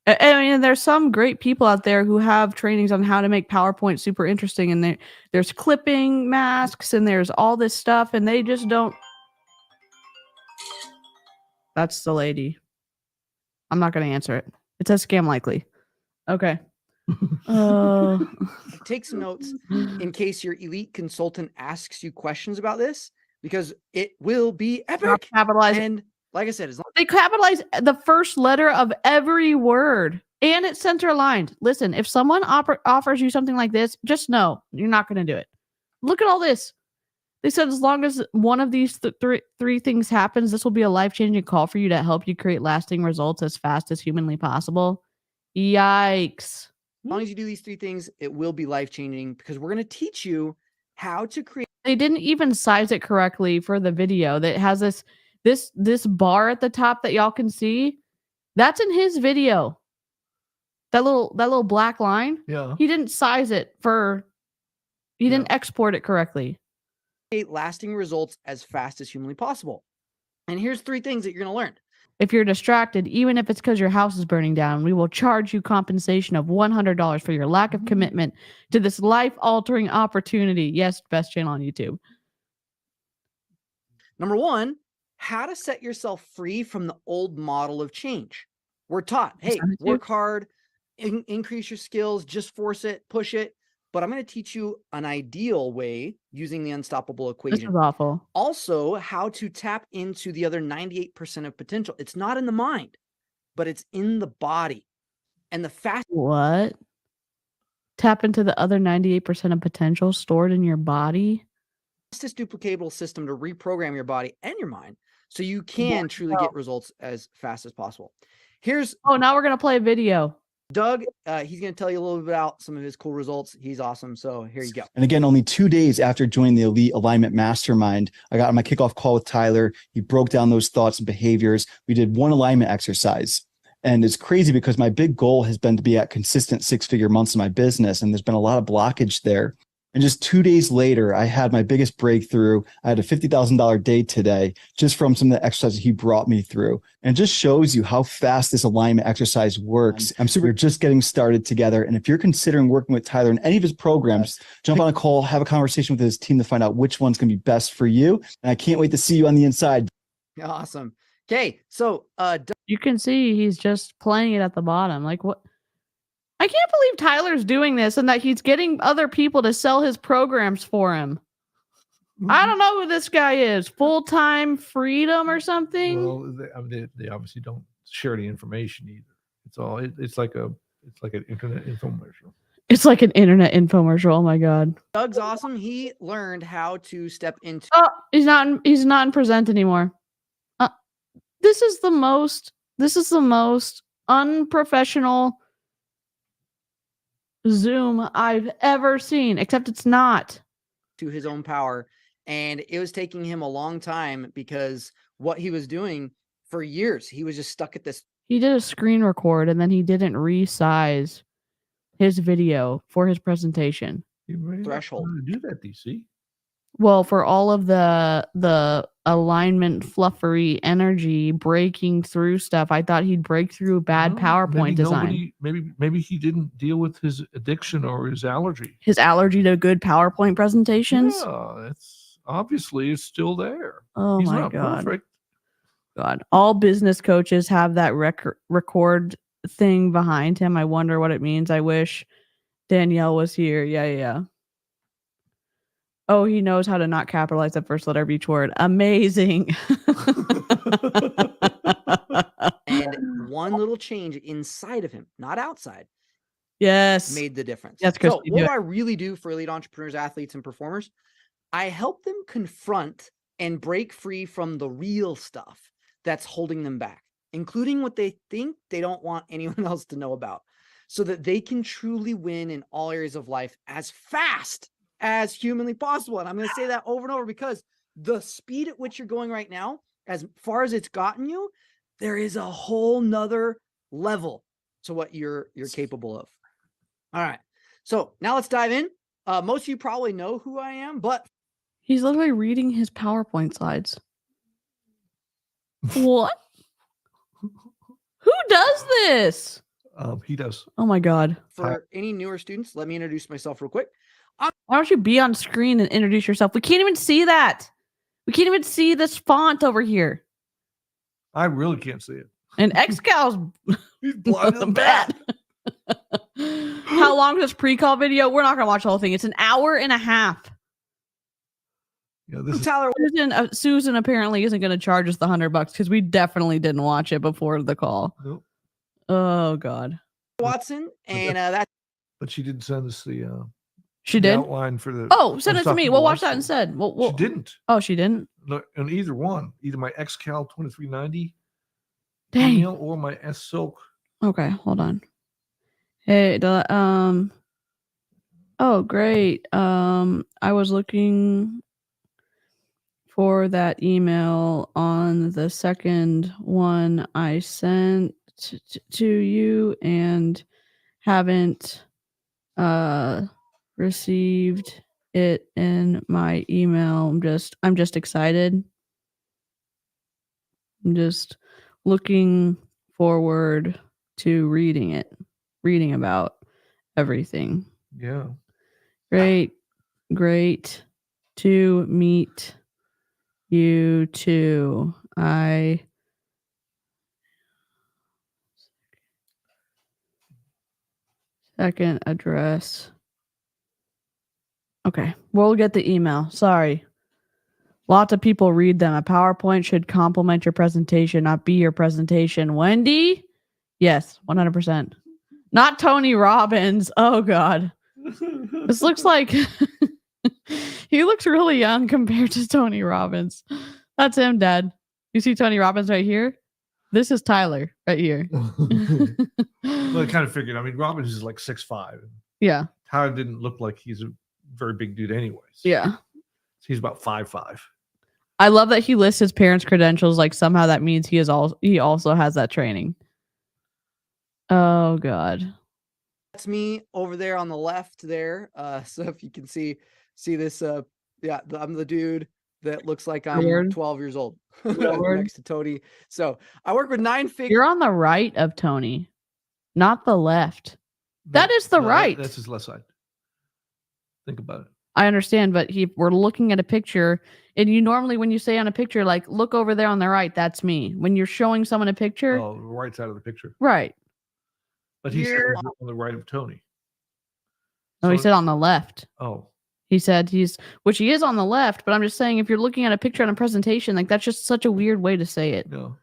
I mean, there's some great people out there who have trainings on how to make PowerPoint super interesting. And there's clipping masks and there's all this stuff. And they just don't. That's the lady. I'm not going to answer it. It says scam likely. Okay. Take some notes in case your elite consultant asks you questions about this, because it will be epic. And like I said, they capitalize the first letter of every word and it's center aligned. Listen, if someone offers you something like this, just know you're not going to do it. Look at all this. They said as long as one of these three things happens, this will be a life-changing call for you to help you create lasting results as fast as humanly possible. Yikes. As long as you do these three things, it will be life-changing because we're going to teach you how to create. They didn't even size it correctly for the video that has this bar at the top that y'all can see. That's in his video. That little black line. Yeah. He didn't size it he didn't export it correctly. Lasting results as fast as humanly possible. And here's three things that you're going to learn. If you're distracted, even if it's because your house is burning down, we will charge you compensation of $100 for your lack of commitment to this life-altering opportunity. Yes, best channel on YouTube. Number one, how to set yourself free from the old model of change. We're taught, hey, work hard, increase your skills, just force it, push it. But I'm going to teach you an ideal way using the unstoppable equation. This is awful. Also, how to tap into the other 98% of potential. It's not in the mind, but it's in the body. And the What? Tap into the other 98% of potential stored in your body? fastest duplicatable system to reprogram your body and your mind so you can truly get results as fast as possible. Here's Oh, now we're gonna play a video. Doug. He's going to tell you a little bit about some of his cool results. He's awesome. So here you go. And again, only 2 days after joining the Elite Alignment Mastermind, I got on my kickoff call with Tyler. He broke down those thoughts and behaviors. We did one alignment exercise. And it's crazy because my big goal has been to be at consistent 6-figure months in my business. And there's been a lot of blockage there. And just 2 days later, I had my biggest breakthrough. I had a $50,000 day today just from some of the exercises he brought me through. And it just shows you how fast this alignment exercise works. We're just getting started together. And if you're considering working with Tyler in any of his programs, jump on a call, have a conversation with his team to find out which one's going to be best for you. And I can't wait to see you on the inside. Awesome. Okay. So You can see he's just playing it at the bottom. Like, what? I can't believe Tyler's doing this and that he's getting other people to sell his programs for him. I don't know who this guy is. Full-time freedom or something? Well, they obviously don't share the information either. It's all it's like an internet infomercial. It's like an internet infomercial. Oh my god. Doug's awesome. He learned how to step into. Oh, he's not in present anymore. This is the most unprofessional Zoom I've ever seen, except it's not. To his own power. And it was taking him a long time because what he was doing for years, he was just stuck at this. He did a screen record and then he didn't resize his video for his presentation. Threshold. To do that, DC. Well, for all of the alignment fluffery energy breaking through stuff, I thought he'd break through bad PowerPoint design. Maybe he didn't deal with his addiction or his allergy. His allergy to good PowerPoint presentations? Yeah, it's still there. Oh He's my not god. perfect. God. All business coaches have that record thing behind him. I wonder what it means. I wish Danielle was here. Yeah. Oh, he knows how to not capitalize the first letter of each word. Amazing. And one little change inside of him, not outside, yes, made the difference. Yes, so what do I really do for elite entrepreneurs, athletes, and performers? I help them confront and break free from the real stuff that's holding them back, including what they think they don't want anyone else to know about, so that they can truly win in all areas of life as fast as humanly possible. And I'm going to say that over and over because the speed at which you're going right now, as far as it's gotten you, there is a whole nother level to what you're capable of. All right. So now let's dive in. Most of you probably know who I am, but he's literally reading his PowerPoint slides. What? Who does this? He does. Oh my god. For any newer students, let me introduce myself real quick. Why don't you be on screen and introduce yourself? We can't even see that. We can't even see this font over here. I really can't see it. And XCAL's He's blind and bad. How long is this pre-call video? We're not going to watch the whole thing. It's an hour and a half. Yeah, this is Tyler, Susan apparently isn't going to charge us the $100 because we definitely didn't watch it before the call. Nope. Oh God. Watson, and that's. But she didn't send us the She did outline for the. Oh, send it to me. We'll watch that instead. She didn't. Oh, she didn't. Look, on either one, either my XCAL 2390 Dang. email or my SSilk. Okay, hold on. Hey, oh great. I was looking for that email on the second one I sent to you and haven't received it in my email. I'm just excited. I'm just looking forward to reading about everything. Yeah. Great to meet you too. Second address. Okay, we'll get the email. Sorry. Lots of people read them. A PowerPoint should complement your presentation, not be your presentation. Wendy? Yes, 100%. Not Tony Robbins. Oh, God. This looks like he looks really young compared to Tony Robbins. That's him, Dad. You see Tony Robbins right here? This is Tyler right here. Well, I kind of figured. I mean, Robbins is like 6'5". Yeah. Tyler didn't look like he's a very big dude anyways. Yeah. He's about 5'5". I love that he lists his parents' credentials. Like somehow that means he also has that training. Oh God. That's me over there on the left there. So if you can see this, yeah, I'm the dude that looks like I'm Weird. 12 years old Weird. next to Tony. So I work with 9 figures. You're on the right of Tony, not the left. That is the right. That's his left side. Think about it. I understand, but we're looking at a picture, and you normally, when you say on a picture, like, look over there on the right, that's me. When you're showing someone a picture. Oh, the right side of the picture. Right. But he said on the right of Tony. No, he said on the left. Oh. He said which he is on the left, but I'm just saying if you're looking at a picture on a presentation, like that's just such a weird way to say it. No.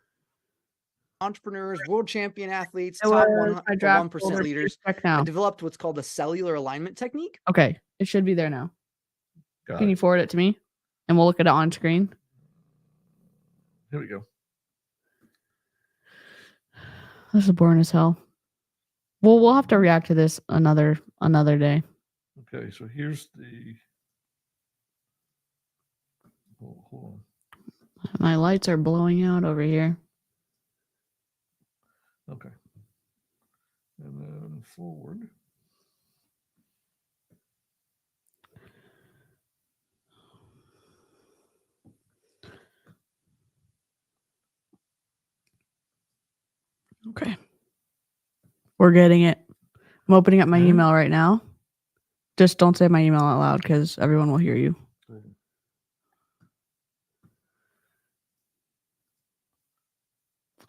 Entrepreneurs, world champion athletes, top 1% leaders, and developed what's called the cellular alignment technique. Okay, it should be there now. Can you forward it to me? And we'll look at it on screen. Here we go. This is boring as hell. Well, we'll have to react to this another day. Okay, so here's the. Hold on. My lights are blowing out over here. Okay. And then forward. Okay. We're getting it. I'm opening up my email right now. Just don't say my email out loud because everyone will hear you.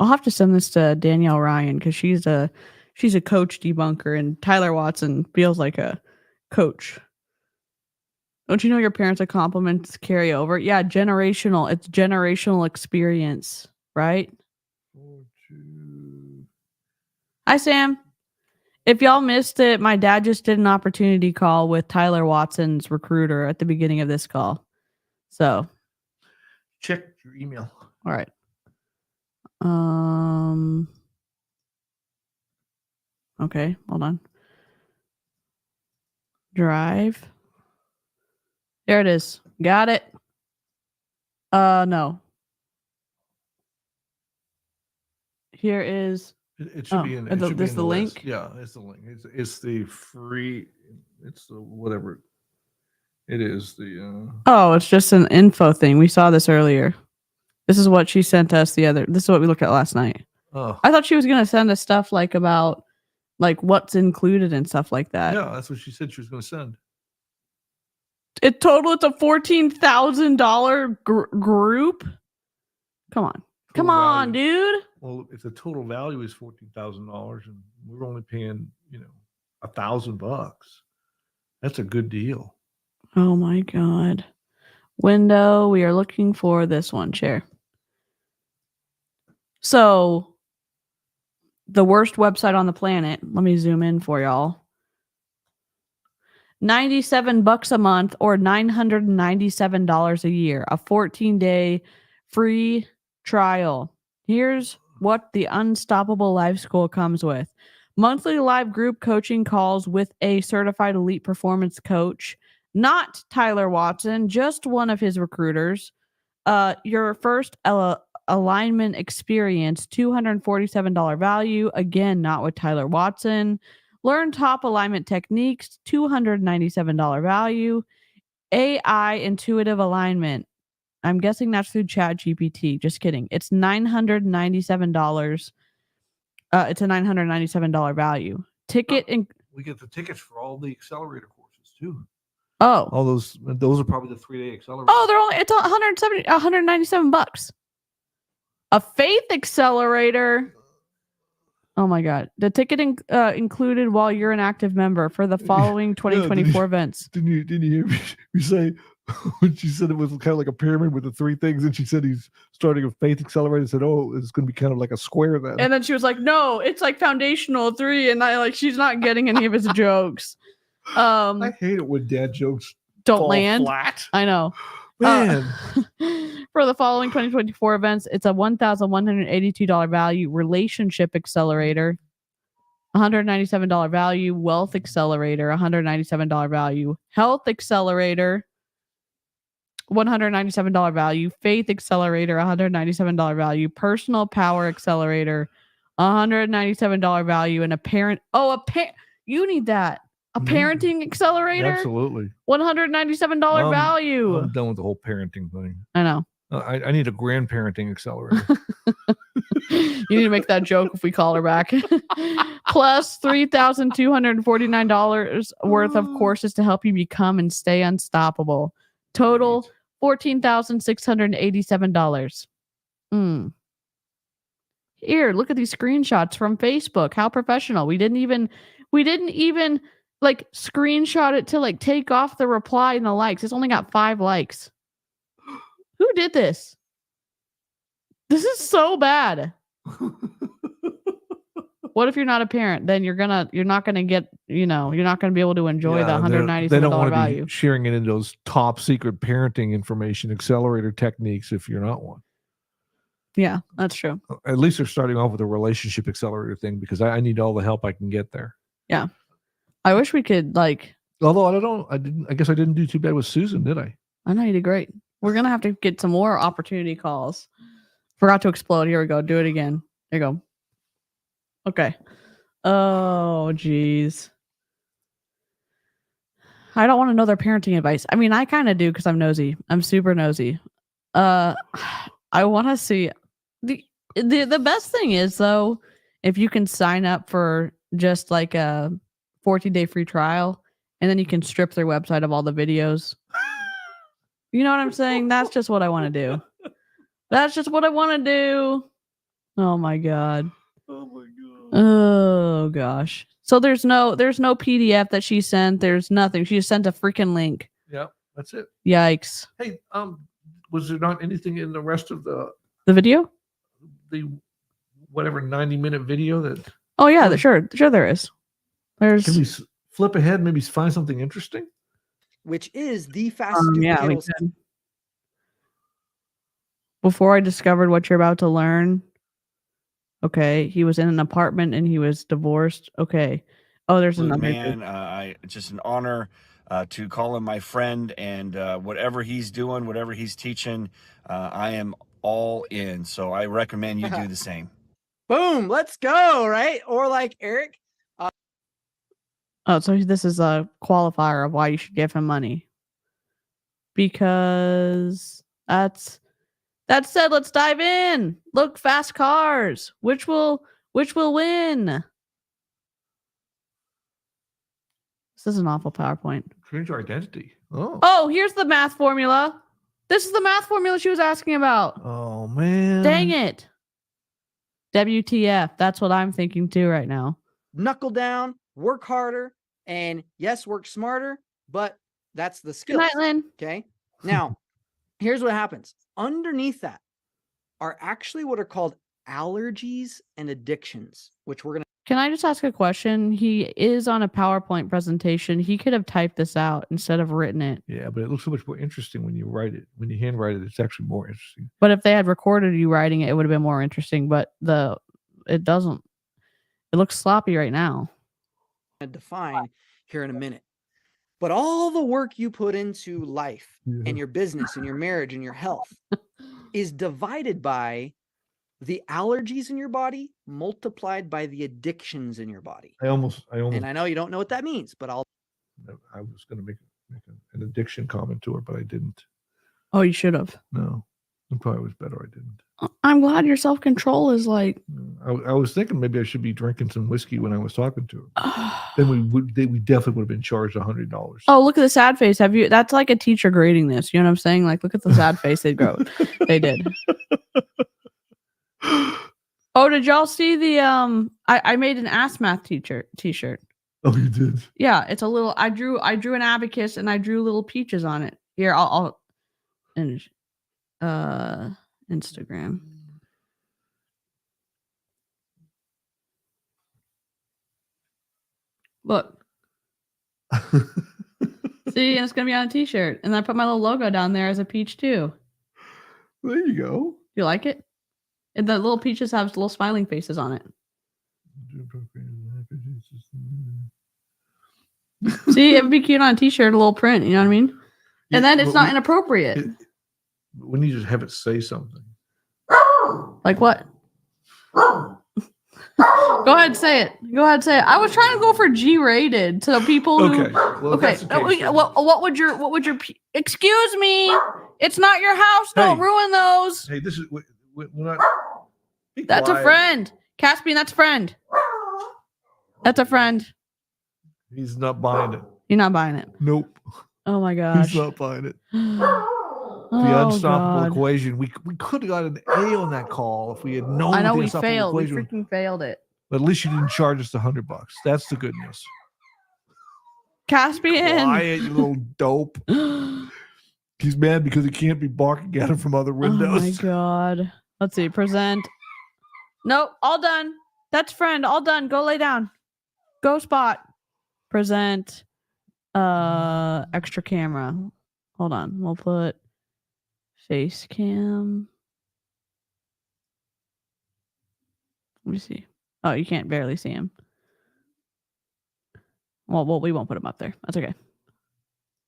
I'll have to send this to Danielle Ryan because she's a coach debunker, and Tyler Watson feels like a coach. Don't you know your parents' compliments carry over? Yeah, generational. It's generational experience, right? Hi, Sam. If y'all missed it, my dad just did an opportunity call with Tyler Watson's recruiter at the beginning of this call. So check your email. All right. Okay, hold on. Drive. There it is. Got it. No. Here is. It should be in. This is the link. List. Yeah, it's the link. It's the free. It's the whatever. It is the. Oh, it's just an info thing. We saw this earlier. This is what she sent us This is what we looked at last night. Oh. I thought she was gonna send us stuff like about like what's included and stuff like that. Yeah, that's what she said she was gonna send. It's a $14,000 group. Come on. Come on, dude. Well, if the total value is $14,000 and we're only paying, $1,000, that's a good deal. Oh my God. Window. We are looking for this one. Share. So the worst website on the planet. Let me zoom in for y'all. $97 a month or $997 a year. A 14-day free trial. Here's what the Unstoppable Life School comes with. Monthly live group coaching calls with a certified elite performance coach. Not Tyler Watson, just one of his recruiters. Your first alignment experience, $247 value. Again, not with Tyler Watson. Learn top alignment techniques, $297 value. AI intuitive alignment. I'm guessing that's through ChatGPT. Just kidding. It's $997. It's a $997 value. Ticket we get the tickets for all the accelerator courses too. Oh, all those are probably the 3-day accelerator. Oh, it's $197. A faith accelerator. Oh my God. The ticket included while you're an active member for the following 2024 events. Didn't you hear me say when she said it was kind of like a pyramid with the 3 things, and she said he's starting a faith accelerator, said, oh, it's going to be kind of like a square then. And then she was like, no, it's like foundational 3. And she's not getting any of his jokes. I hate it when dad jokes don't land flat. I know. Man, For the following 2024 events, it's a $1,182 value relationship accelerator, $197 value wealth accelerator, $197 value health accelerator, $197 value faith accelerator, $197 value personal power accelerator, $197 value, and you need that. A parenting accelerator, absolutely. $197 value. I'm done with the whole parenting thing. I know. I need a grandparenting accelerator. You need to make that joke if we call her back. Plus $3,249 worth of courses to help you become and stay unstoppable. Total $14,687. Here, look at these screenshots from Facebook. How professional. We didn't even like screenshot it to like take off the reply and the likes. It's only got 5 likes. Who did this? This is so bad. What if you're not a parent? Then you're not gonna get, you're not gonna be able to enjoy the $197 They don't want to value. be sharing it in those top secret parenting information accelerator techniques if you're not one. Yeah, that's true. At least they're starting off with a relationship accelerator thing because I need all the help I can get there. Yeah. I wish we could Although I guess I didn't do too bad with Susan, did I? I know you did great. We're gonna have to get some more opportunity calls. Forgot to explode. Here we go. Do it again. There you go. Okay. Oh, geez. I don't want to know their parenting advice. I mean, I kind of do because I'm nosy. I'm super nosy. I want to see the best thing is though, if you can sign up for just like a 14-day free trial, and then you can strip their website of all the videos. You know what I'm saying? That's just what I want to do. That's just what I want to do. Oh my god. Oh my god. Oh gosh. So there's no PDF that she sent. There's nothing. She just sent a freaking link. Yeah, that's it. Yikes. Hey, was there not anything in the rest of the video? The whatever 90-minute video that? Oh yeah, sure there is. There's. Can we flip ahead? Maybe find something interesting. Which is the fastest. Yeah, we can. Before I discovered what you're about to learn. Okay, he was in an apartment and he was divorced. Okay. Oh, there's another man. Just an honor to call him my friend, and whatever he's doing, whatever he's teaching, I am all in. So I recommend you do the same. Boom, let's go, right? Or like Eric. Oh, so this is a qualifier of why you should give him money. Because that said, let's dive in. Look, fast cars. Which will win? This is an awful PowerPoint. Change your identity. Oh, here's the math formula. This is the math formula she was asking about. Oh man. Dang it. WTF. That's what I'm thinking too right now. Knuckle down, work harder, and yes, work smarter, but that's the skill. Good night, Lynn. Okay. Now, here's what happens. Underneath that are actually what are called allergies and addictions, which we're going to. Can I just ask a question? He is on a PowerPoint presentation. He could have typed this out instead of written it. Yeah, but it looks so much more interesting when you write it. When you handwrite it, it's actually more interesting. But if they had recorded you writing it, it would have been more interesting. But it doesn't. It looks sloppy right now. Define here in a minute. But all the work you put into life and your business and your marriage and your health is divided by the allergies in your body multiplied by the addictions in your body. I almost. And I know you don't know what that means, but I was going to make an addiction comment to her, but I didn't. Oh, you should have. No, it probably was better I didn't. I'm glad your self-control is like. I was thinking maybe I should be drinking some whiskey when I was talking to her. Then we definitely would have been charged $100. Oh, look at the sad face. Have you? That's like a teacher grading this. You know what I'm saying? Like, look at the sad face they wrote. They did. Oh, did y'all see the I made an ass math t-shirt. Oh, you did? Yeah, it's a little I drew an abacus and I drew little peaches on it. Here, I'll Instagram. Look. See, and it's gonna be on a t-shirt. And I put my little logo down there as a peach too. There you go. You like it? And the little peaches have little smiling faces on it. See, it would be cute on a t-shirt, a little print, you know what I mean? And then it's not inappropriate. We need to have it say something. Like what? Go ahead, say it. Go ahead, say it. I was trying to go for G-rated, so people who. Okay. Well, Okay. What would your? Excuse me. It's not your house. Don't ruin those. Hey, this is we're not. That's a friend. Caspian, that's a friend. That's a friend. He's not buying it. You're not buying it. Nope. Oh my gosh. He's not buying it. The The unstoppable equation. We could have got an A on that call if we had known. I know the we unstoppable failed. We equation. freaking failed it. But at least you didn't charge us the $100. That's the good news. Caspian. Quiet, you little dope. He's mad because he can't be barking at him from other windows. Oh my god. Let's see. Present. Nope. All done. That's friend. All done. Go lay down. Go spot. Present. Extra camera. Hold on. We'll put face cam. Let me see. Oh, you can't barely see him. Well, we won't put him up there. That's okay.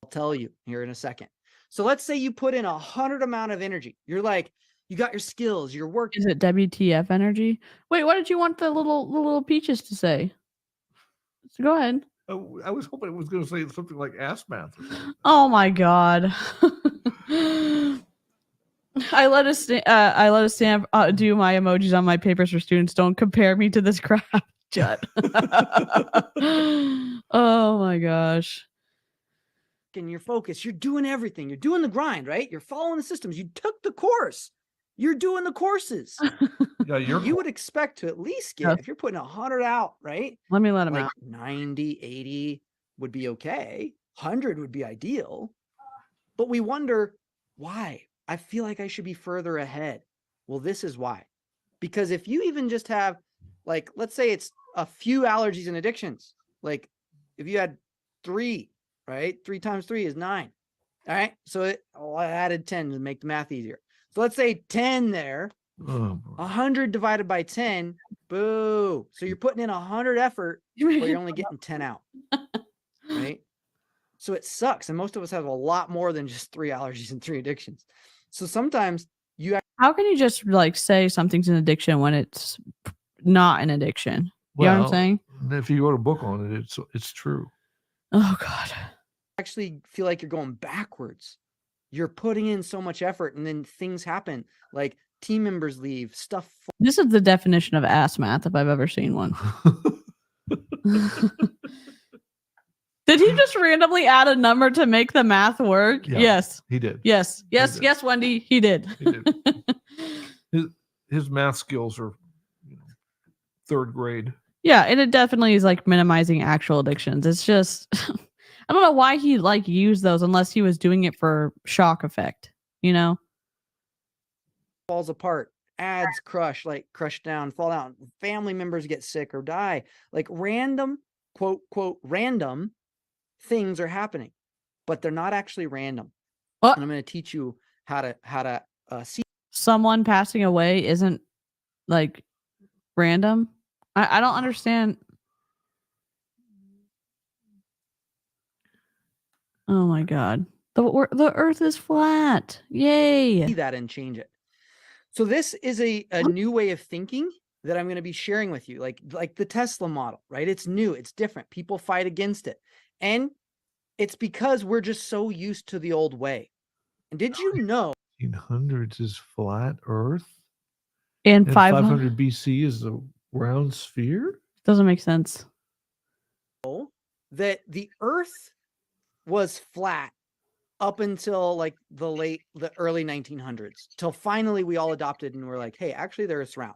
I'll tell you here in a second. So let's say you put in 100 amount of energy. You're like, you got your skills, your work. Is it WTF energy? Wait, what did you want the little peaches to say? So go ahead. I was hoping it was going to say something like ass math. Oh my god. I let us Sam do my emojis on my papers for students. Don't compare me to this crap, Jet. Oh my gosh. And your focus, you're doing everything. You're doing the grind, right? You're following the systems. You took the course. You're doing the courses. Yeah, you would expect to at least get, if you're putting 100 out, right? Let me let him like out. 90, 80 would be okay. 100 would be ideal. But we wonder why. I feel like I should be further ahead. Well, this is why. Because if you even just have, like, let's say it's a few allergies and addictions. Like if you had 3, right? 3 times 3 is 9. All right. So I added 10 to make the math easier. So let's say 10 there. 100 divided by 10. Boo. So you're putting in 100 effort, but you're only getting 10 out. Right. So it sucks. And most of us have a lot more than just 3 allergies and 3 addictions. So sometimes how can you just like say something's an addiction when it's not an addiction? You know what I'm saying? If you wrote a book on it, it's true. Oh god. Actually feel like you're going backwards. You're putting in so much effort and then things happen, like team members leave, stuff. This is the definition of ass math if I've ever seen one. Did he just randomly add a number to make the math work? Yeah, yes. He did. Yes. Yes. He did. Yes, Wendy. He did. He did. His math skills are 3rd grade. Yeah, and it definitely is like minimizing actual addictions. It's just I don't know why he like used those unless he was doing it for shock effect, you know? Falls apart, ads crush down, fall down, family members get sick or die. Like random, quote, random things are happening, but they're not actually random. What? And I'm going to teach you how to see. Someone passing away isn't like random. I don't understand. Oh my god. The earth is flat. Yay. that and change it. So this is a new way of thinking that I'm going to be sharing with you. Like the Tesla model, right? It's new, it's different. People fight against it. And it's because we're just so used to the old way. And did you know 1800s is flat Earth? And 500 BC is a round sphere? Doesn't make sense. that the Earth was flat up until like the early 1900s, till finally we all adopted and we're like, hey, actually the Earth's round.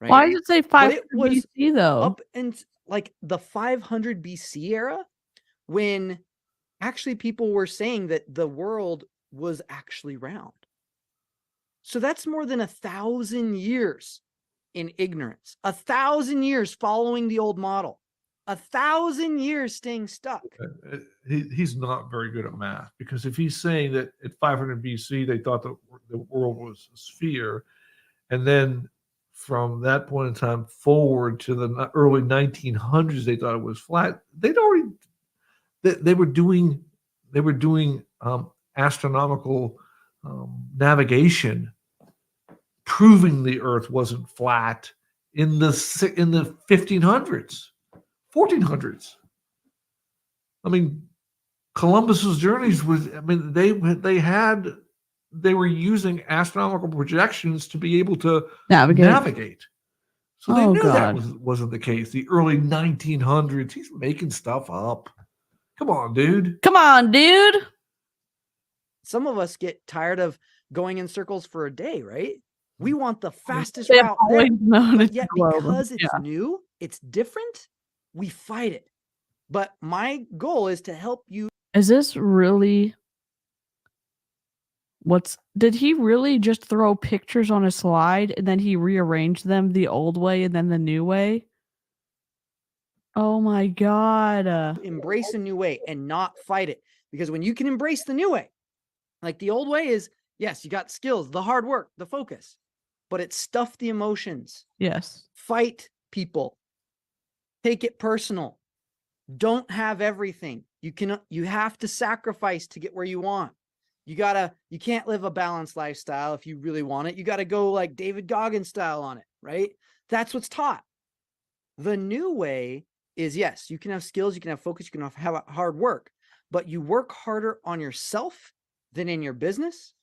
Right? Why does it say 500 was BC though? Up in like the 500 BC era, when actually people were saying that the world was actually round. So that's more than 1,000 years in ignorance, 1,000 years following the old model, 1,000 years staying stuck. He's not very good at math, because if he's saying that at 500 BC they thought the world was a sphere, and then from that point in time forward to the early 1900s they thought it was flat, they were doing astronomical navigation proving the Earth wasn't flat in the 1500s, 1400s. I mean, Columbus's journeys was, I mean, they were using astronomical projections to be able to navigate. So they knew that wasn't the case. The early 1900s, he's making stuff up. Come on, dude. Come on, dude. Some of us get tired of going in circles for a day, right? We want the fastest route there. But yet, because it's new, it's different, we fight it. But my goal is to help you. Is this really did he really just throw pictures on a slide and then he rearranged them the old way and then the new way? Oh my God. Embrace a new way and not fight it. Because when you can embrace the new way, like the old way is, yes, you got skills, the hard work, the focus, but it stuffed the emotions. Yes. Fight people. Take it personal. Don't have everything. You have to sacrifice to get where you want. You can't live a balanced lifestyle if you really want it. You got to go like David Goggins style on it, right? That's what's taught. The new way is, yes, you can have skills, you can have focus, you can have hard work, but you work harder on yourself than in your business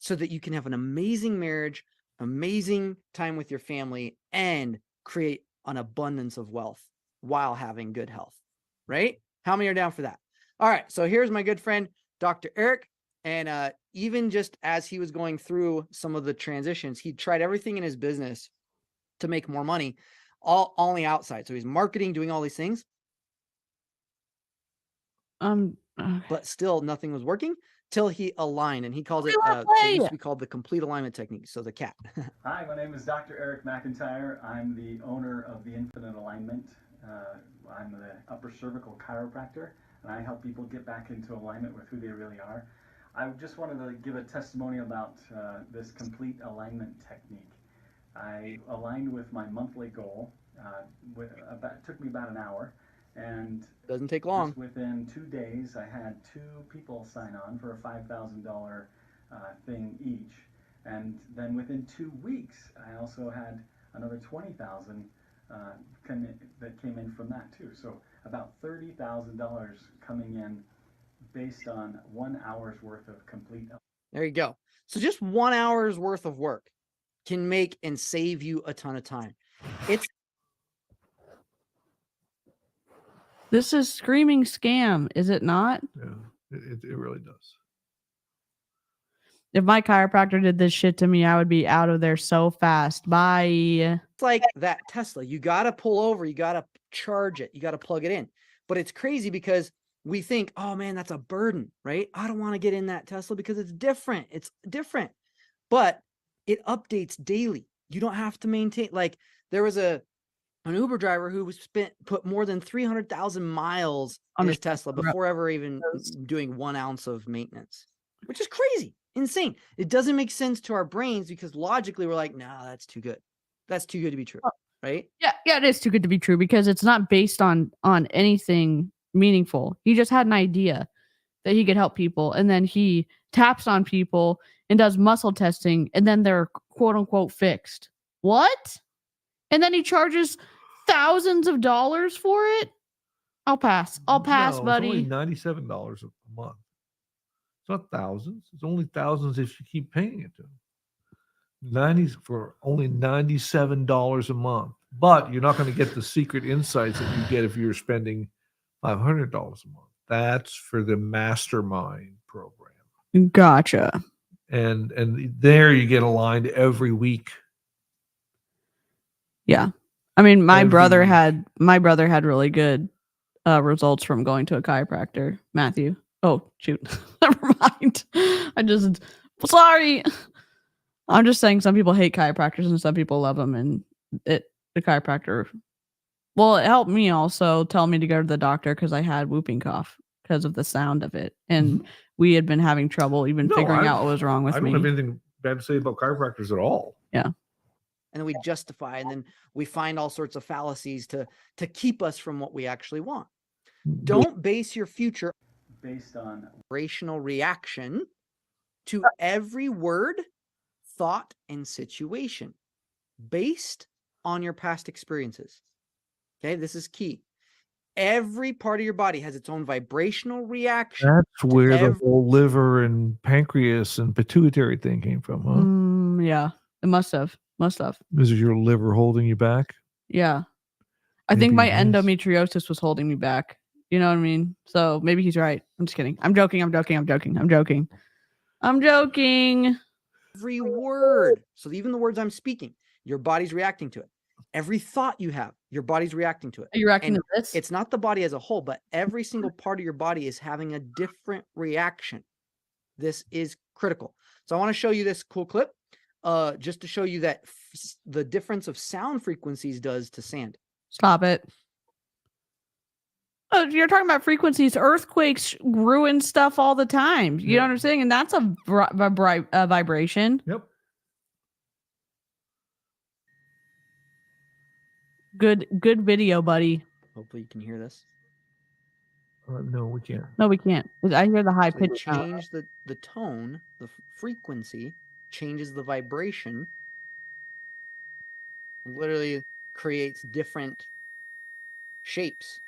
so that you can have an amazing marriage, amazing time with your family, and create an abundance of wealth while having good health, right? How many are down for that? All right. So here's my good friend, Dr. Eric. And even just as he was going through some of the transitions, he tried everything in his business to make more money, all on the outside. So he's marketing, doing all these things. But still nothing was working till he aligned, and he calls it, it used to be called the complete alignment technique. So the CAT. Hi, my name is Dr. Eric McIntyre. I'm the owner of the Infinite Alignment. I'm the upper cervical chiropractor, and I help people get back into alignment with who they really are. I just wanted to give a testimony about this complete alignment technique. I aligned with my monthly goal. It took me about an hour, and doesn't take long. Within 2 days, I had 2 people sign on for a $5,000 thing each, and then within 2 weeks, I also had another $20,000 that came in from that too. So about $30,000 coming in based on 1 hour's worth of complete. There you go. So just 1 hour's worth of work can make and save you a ton of time. This is screaming scam, is it not? Yeah, it really does. If my chiropractor did this shit to me, I would be out of there so fast. Bye. It's like that Tesla. You got to pull over. You got to charge it. You got to plug it in. But it's crazy because we think, oh man, that's a burden, right? I don't want to get in that Tesla because it's different. It's different. But it updates daily. You don't have to maintain. Like there was an Uber driver who put more than 300,000 miles on his Tesla before ever even doing 1 ounce of maintenance, which is crazy, insane. It doesn't make sense to our brains because logically we're like, no, that's too good. That's too good to be true, right? Yeah, it is too good to be true because it's not based on anything meaningful. He just had an idea that he could help people, and then he taps on people and does muscle testing, and then they're quote unquote fixed. What? And then he charges thousands of dollars for it? I'll pass. Buddy. It's only $97 a month. It's not thousands. It's only thousands if you keep paying it to them. For only $97 a month. But you're not going to get the secret insights that you get if you're spending $500 a month. That's for the mastermind program. Gotcha. And there you get aligned every week. Yeah. I mean, my brother had really good results from going to a chiropractor, Matthew. Oh, shoot. Never mind. Sorry. I'm just saying some people hate chiropractors and some people love them, and the chiropractor Well, it helped me also tell me to go to the doctor because I had whooping cough because of the sound of it. And we had been having trouble even figuring out what was wrong with I me. don't have anything bad to say about chiropractors at all. Yeah. And then we justify, and then we find all sorts of fallacies to keep us from what we actually want. Don't base your future based on rational reaction to every word, thought, and situation based on your past experiences. Okay, this is key. Every part of your body has its own vibrational reaction. That's where the whole liver and pancreas and pituitary thing came from, huh? Yeah, it must have. This is your liver holding you back? Yeah. I think my Maybe it is. endometriosis was holding me back. You know what I mean? So maybe he's right. I'm just kidding. I'm joking. Every word. So even the words I'm speaking, your body's reacting to it. Every thought you have, your body's reacting to it. Are you reacting And to this? it's not the body as a whole, but every single part of your body is having a different reaction. This is critical. So I want to show you this cool clip, just to show you that the difference of sound frequencies does to sand. Stop it. Oh, you're talking about frequencies. Earthquakes ruin stuff all the time. You know what I'm saying? And that's a vibration. Yep. Good video, buddy. Hopefully you can hear this. No, we can't. No, we can't. I hear the high So they pitch. change the tone, the frequency, changes the vibration, literally creates different shapes.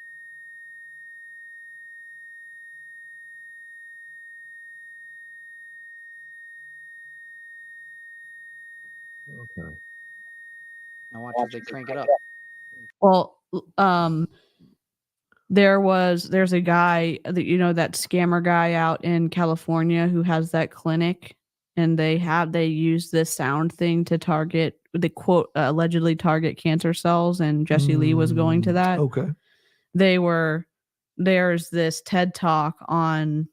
Okay. Now watch as they crank it up. Well, there's a guy that that scammer guy out in California who has that clinic, and they use this sound thing to target, they quote allegedly target cancer cells, and Jesse Lee was going to that. Okay. There's this TED talk on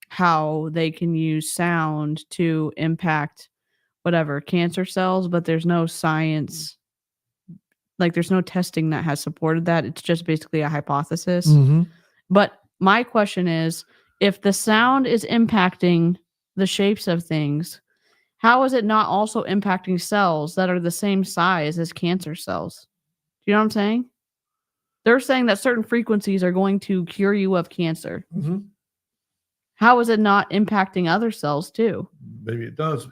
how they can use sound to impact whatever cancer cells, but there's no science, like there's no testing that has supported that. It's just basically a hypothesis. But my question is, if the sound is impacting the shapes of things, how is it not also impacting cells that are the same size as cancer cells? Do you know what I'm saying? They're saying that certain frequencies are going to cure you of cancer. How is it not impacting other cells too? Maybe it does.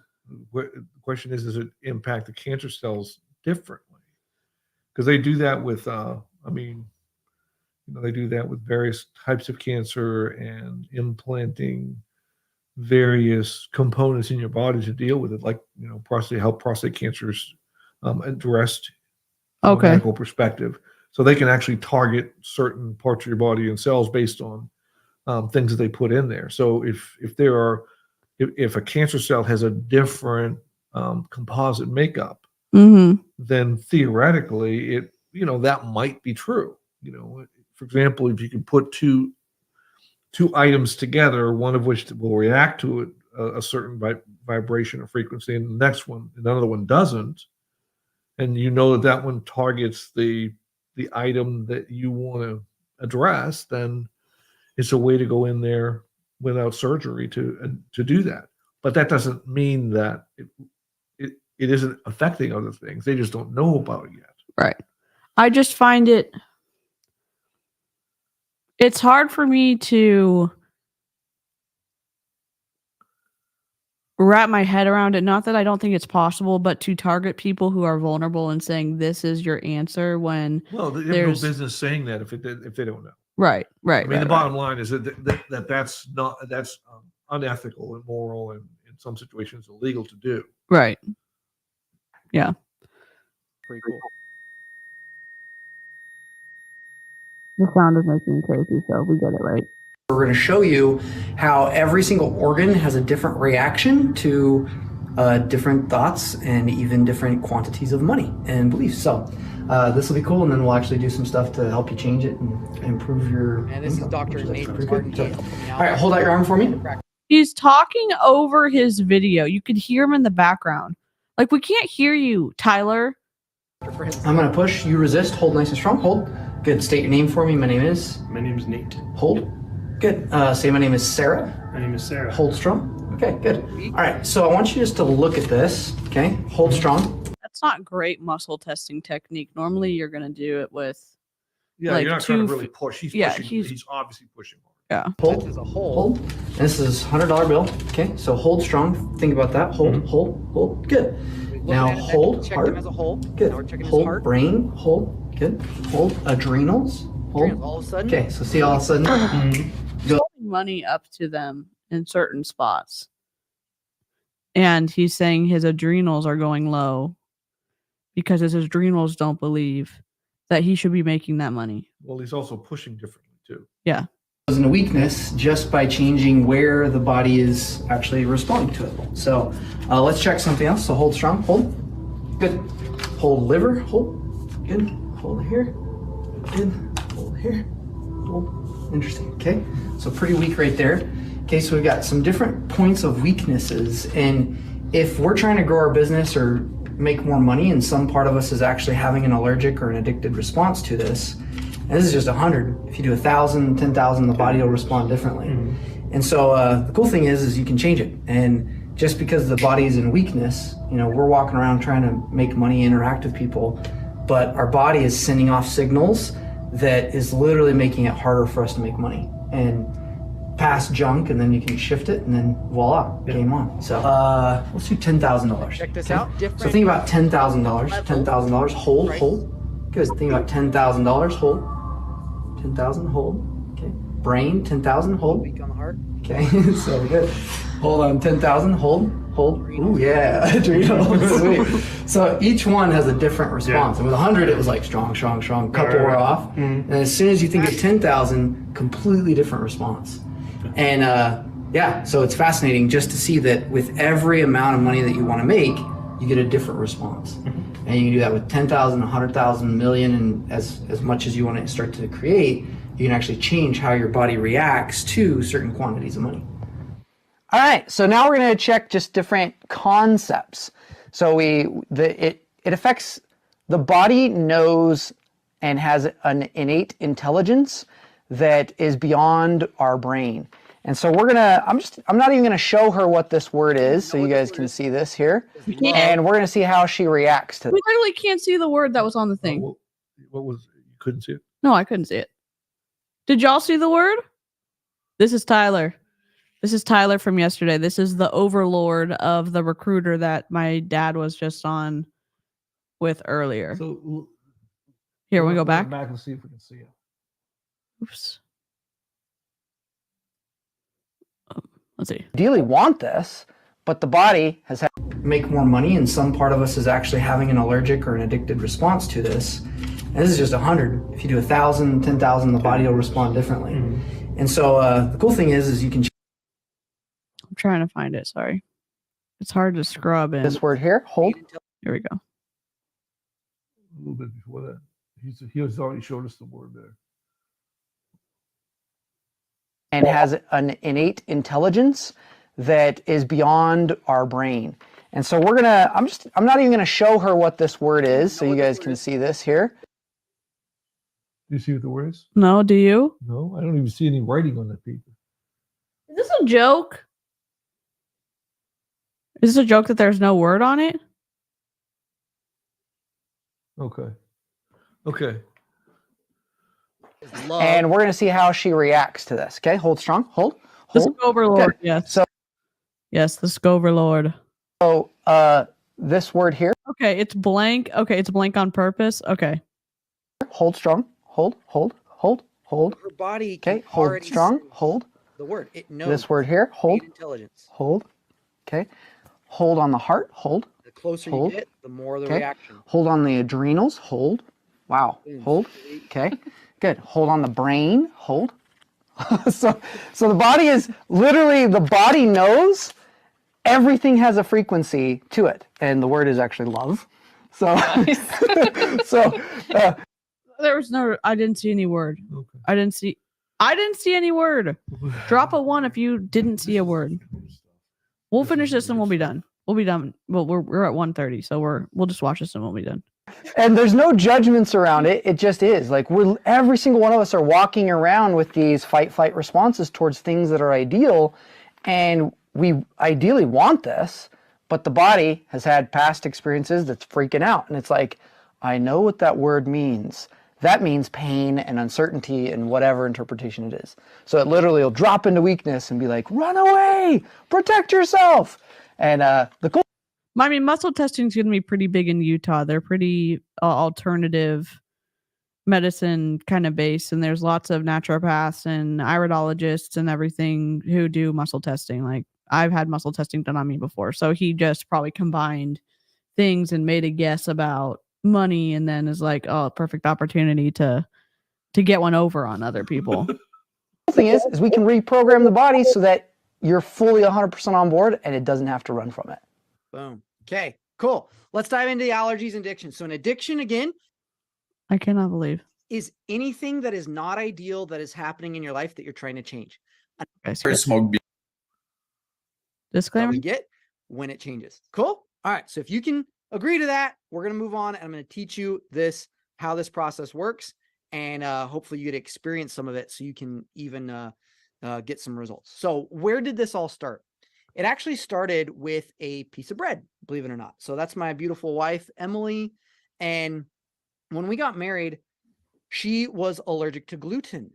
The question is, does it impact the cancer cells differently? Because they do that with, they do that with various types of cancer and implanting various components in your body to deal with it, like, prostate cancer is addressed from a medical perspective. So they can actually target certain parts of your body and cells based on things that they put in there. So if a cancer cell has a different composite makeup, then theoretically that might be true. For example, if you can put two items together, one of which will react to a certain vibration or frequency, and another one doesn't, and that one targets the item that you want to address, then it's a way to go in there without surgery to do that. But that doesn't mean that it isn't affecting other things. They just don't know about it yet. Right. I just find it's hard for me to wrap my head around it. Not that I don't think it's possible, but to target people who are vulnerable and saying this is your answer when they have no business saying that if they don't know. Right. The bottom line is that's unethical, immoral, and in some situations illegal to do. Right. Yeah. Pretty cool. The sound is making me crazy, so we get it right. We're going to show you how every single organ has a different reaction to different thoughts and even different quantities of money and beliefs. So this will be cool, and then we'll actually do some stuff to help you change it and improve your. And this is Dr. Nathan Martin. All right, hold out your arm for me. He's talking over his video. You could hear him in the background. Like, we can't hear you, Tyler. I'm gonna push, you resist, hold nice and strong, hold. Good, state your name for me. My name is Nate. Hold. Good. Say my name is Sarah. My name is Sarah. Hold strong. Okay, good. All right, so I want you just to look at this, okay? Hold strong. That's not great muscle testing technique. Normally you're gonna do it with Yeah, like you're not trying to really push. He's pushing. He's obviously pushing hard. yeah. Hold. As a hold. And this is $100 bill. Okay, so hold strong. Think about that. Hold, hold. Good. Now hold heart. As a hold. Good. Hold heart. Brain. Hold. Good. Hold adrenals. Hold. All of a sudden. Okay, so see all of a sudden. Go. Money up to them in certain spots, and he's saying his adrenals are going low because his adrenals don't believe that he should be making that money. Well, he's also pushing differently too. Yeah. In a weakness just by changing where the body is actually responding to it. So let's check something else. So hold strong, hold. Good. Hold liver, hold. Good. Hold here. Good. Hold here. Hold. Interesting. Okay. So pretty weak right there. Okay. So we've got some different points of weaknesses. And if we're trying to grow our business or make more money and some part of us is actually having an allergic or an addicted response to this, and this is just 100. If you do 1,000, 10,000, the body will respond differently. And so the cool thing is you can change it. And just because the body is in weakness, you know, we're walking around trying to make money, interact with people, but our body is sending off signals that is literally making it harder for us to make money. And past junk, and then you can shift it, and then voila, game on. So let's do $10,000. Check this out. So think about $10,000. $10,000. Hold. Good. Think about $10,000. Hold. 10,000. Hold. Okay. Brain. 10,000. Hold. Weak on the heart. Okay. So good. Hold on. 10,000. Hold. Ooh, yeah. Adrenals. Sweet. So each one has a different response. And with 100, it was like strong. Couple were off. And as soon as you think of 10,000, completely different response. And yeah, so it's fascinating just to see that with every amount of money that you want to make, you get a different response. And you can do that with 10,000, 100,000, million, and as much as you want to start to create, you can actually change how your body reacts to certain quantities of money. All right, so now we're going to check just different concepts. So it affects the body, knows and has an innate intelligence that is beyond our brain. And so we're gonna, I'm not even gonna show her what this word is, so you guys can see this here. And we're gonna see how she reacts to it. We literally can't see the word that was on the thing. What was it? You couldn't see it? No, I couldn't see it. Did y'all see the word? This is Tyler. This is Tyler from yesterday. This is the overlord of the recruiter that my dad was just on with earlier. So here, we go back. Back and see if we can see it. Oops. Let's see. Ideally want this, but the body has had make more money, and some part of us is actually having an allergic or an addicted response to this. And this is just 100. If you do 1,000, 10,000, the body will respond differently. And so the cool thing is you can. I'm trying to find it. Sorry, it's hard to scrub in. This word here, hold. Here we go. A little bit before that, he has already showed us the word there. And has an innate intelligence that is beyond our brain. And so we're gonna, I'm not even gonna show her what this word is, so you guys can see this here. Do you see what the word is? No, do you? No, I don't even see any writing on that paper. Is this a joke? Is this a joke that there's no word on it? Okay. And we're going to see how she reacts to this. Okay, hold strong. Hold. The overlord. Good. Yes. So, yes, the overlord. So this word here. Okay, it's blank. Okay, it's blank on purpose. Okay. Hold strong. Hold. Her body can okay, hold strong. Hold. The word. It knows. This word here. Hold. Intelligence. Hold. Okay. Hold on the heart. Hold. The closer you get, the more the reaction. Hold on the adrenals. Hold. Wow. Hold. Okay. Good. Hold on the brain. Hold. so the body is literally, the body knows everything has a frequency to it. And the word is actually love. So, there was no, I didn't see any word. Okay. I didn't see any word. Drop a 1 if you didn't see a word. We'll finish this and we'll be done. We'll be done. Well, we're at 1:30, so we'll just watch this and we'll be done. And there's no judgments around it. It just is. Like every single one of us are walking around with these fight, flight responses towards things that are ideal. And we ideally want this, but the body has had past experiences that's freaking out. And it's like, I know what that word means. That means pain and uncertainty and whatever interpretation it is. So it literally will drop into weakness and be like, run away, protect yourself. And the cool. I mean, muscle testing is going to be pretty big in Utah. They're pretty alternative medicine kind of base, and there's lots of naturopaths and iridologists and everything who do muscle testing. Like, I've had muscle testing done on me before, so he just probably combined things and made a guess about money, and then is like, oh, perfect opportunity to get one over on other people. The thing is we can reprogram the body so that you're fully 100% on board and it doesn't have to run from it. Boom. Okay, cool. Let's dive into the allergies and addiction. So an addiction, again, I cannot believe, is anything that is not ideal that is happening in your life that you're trying to change. Disclaimer. We get when it changes. Cool. All right. So if you can agree to that, we're going to move on and I'm going to teach you how this process works. And hopefully you get to experience some of it so you can even get some results. So where did this all start? It actually started with a piece of bread, believe it or not. So that's my beautiful wife, Emily. And when we got married, she was allergic to gluten.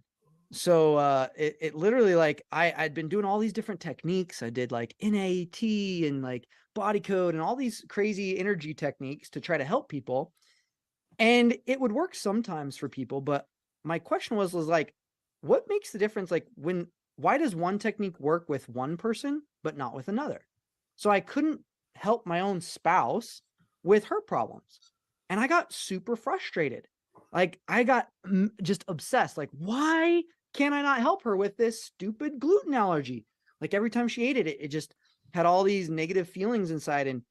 So it literally, like, I'd been doing all these different techniques. I did like NAT and like body code and all these crazy energy techniques to try to help people. And it would work sometimes for people. But my question was like, what makes the difference? Like, why does one technique work with one person, but not with another? So I couldn't help my own spouse with her problems. And I got super frustrated. Like, I got just obsessed. Like, why can't I not help her with this stupid gluten allergy? Like, every time she ate it, it just had all these negative feelings inside, and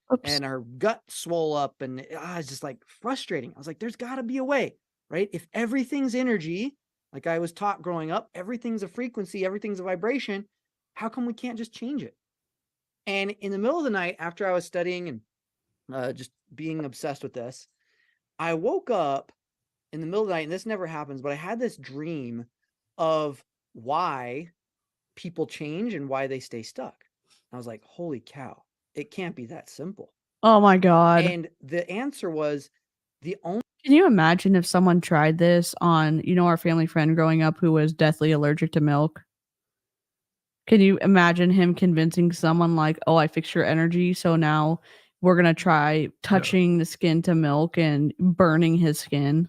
her gut swole up, and it's just like frustrating. I was like, there's got to be a way, right? If everything's energy, like I was taught growing up, everything's a frequency, everything's a vibration. How come we can't just change it? And in the middle of the night, after I was studying and just being obsessed with this, I woke up in the middle of the night, and this never happens, but I had this dream of why people change and why they stay stuck. I was like, holy cow, it can't be that simple. Oh my God. And the answer was the only. Can you imagine if someone tried this on, our family friend growing up who was deathly allergic to milk? Can you imagine him convincing someone like, oh, I fixed your energy, so now we're going to try touching the skin to milk and burning his skin?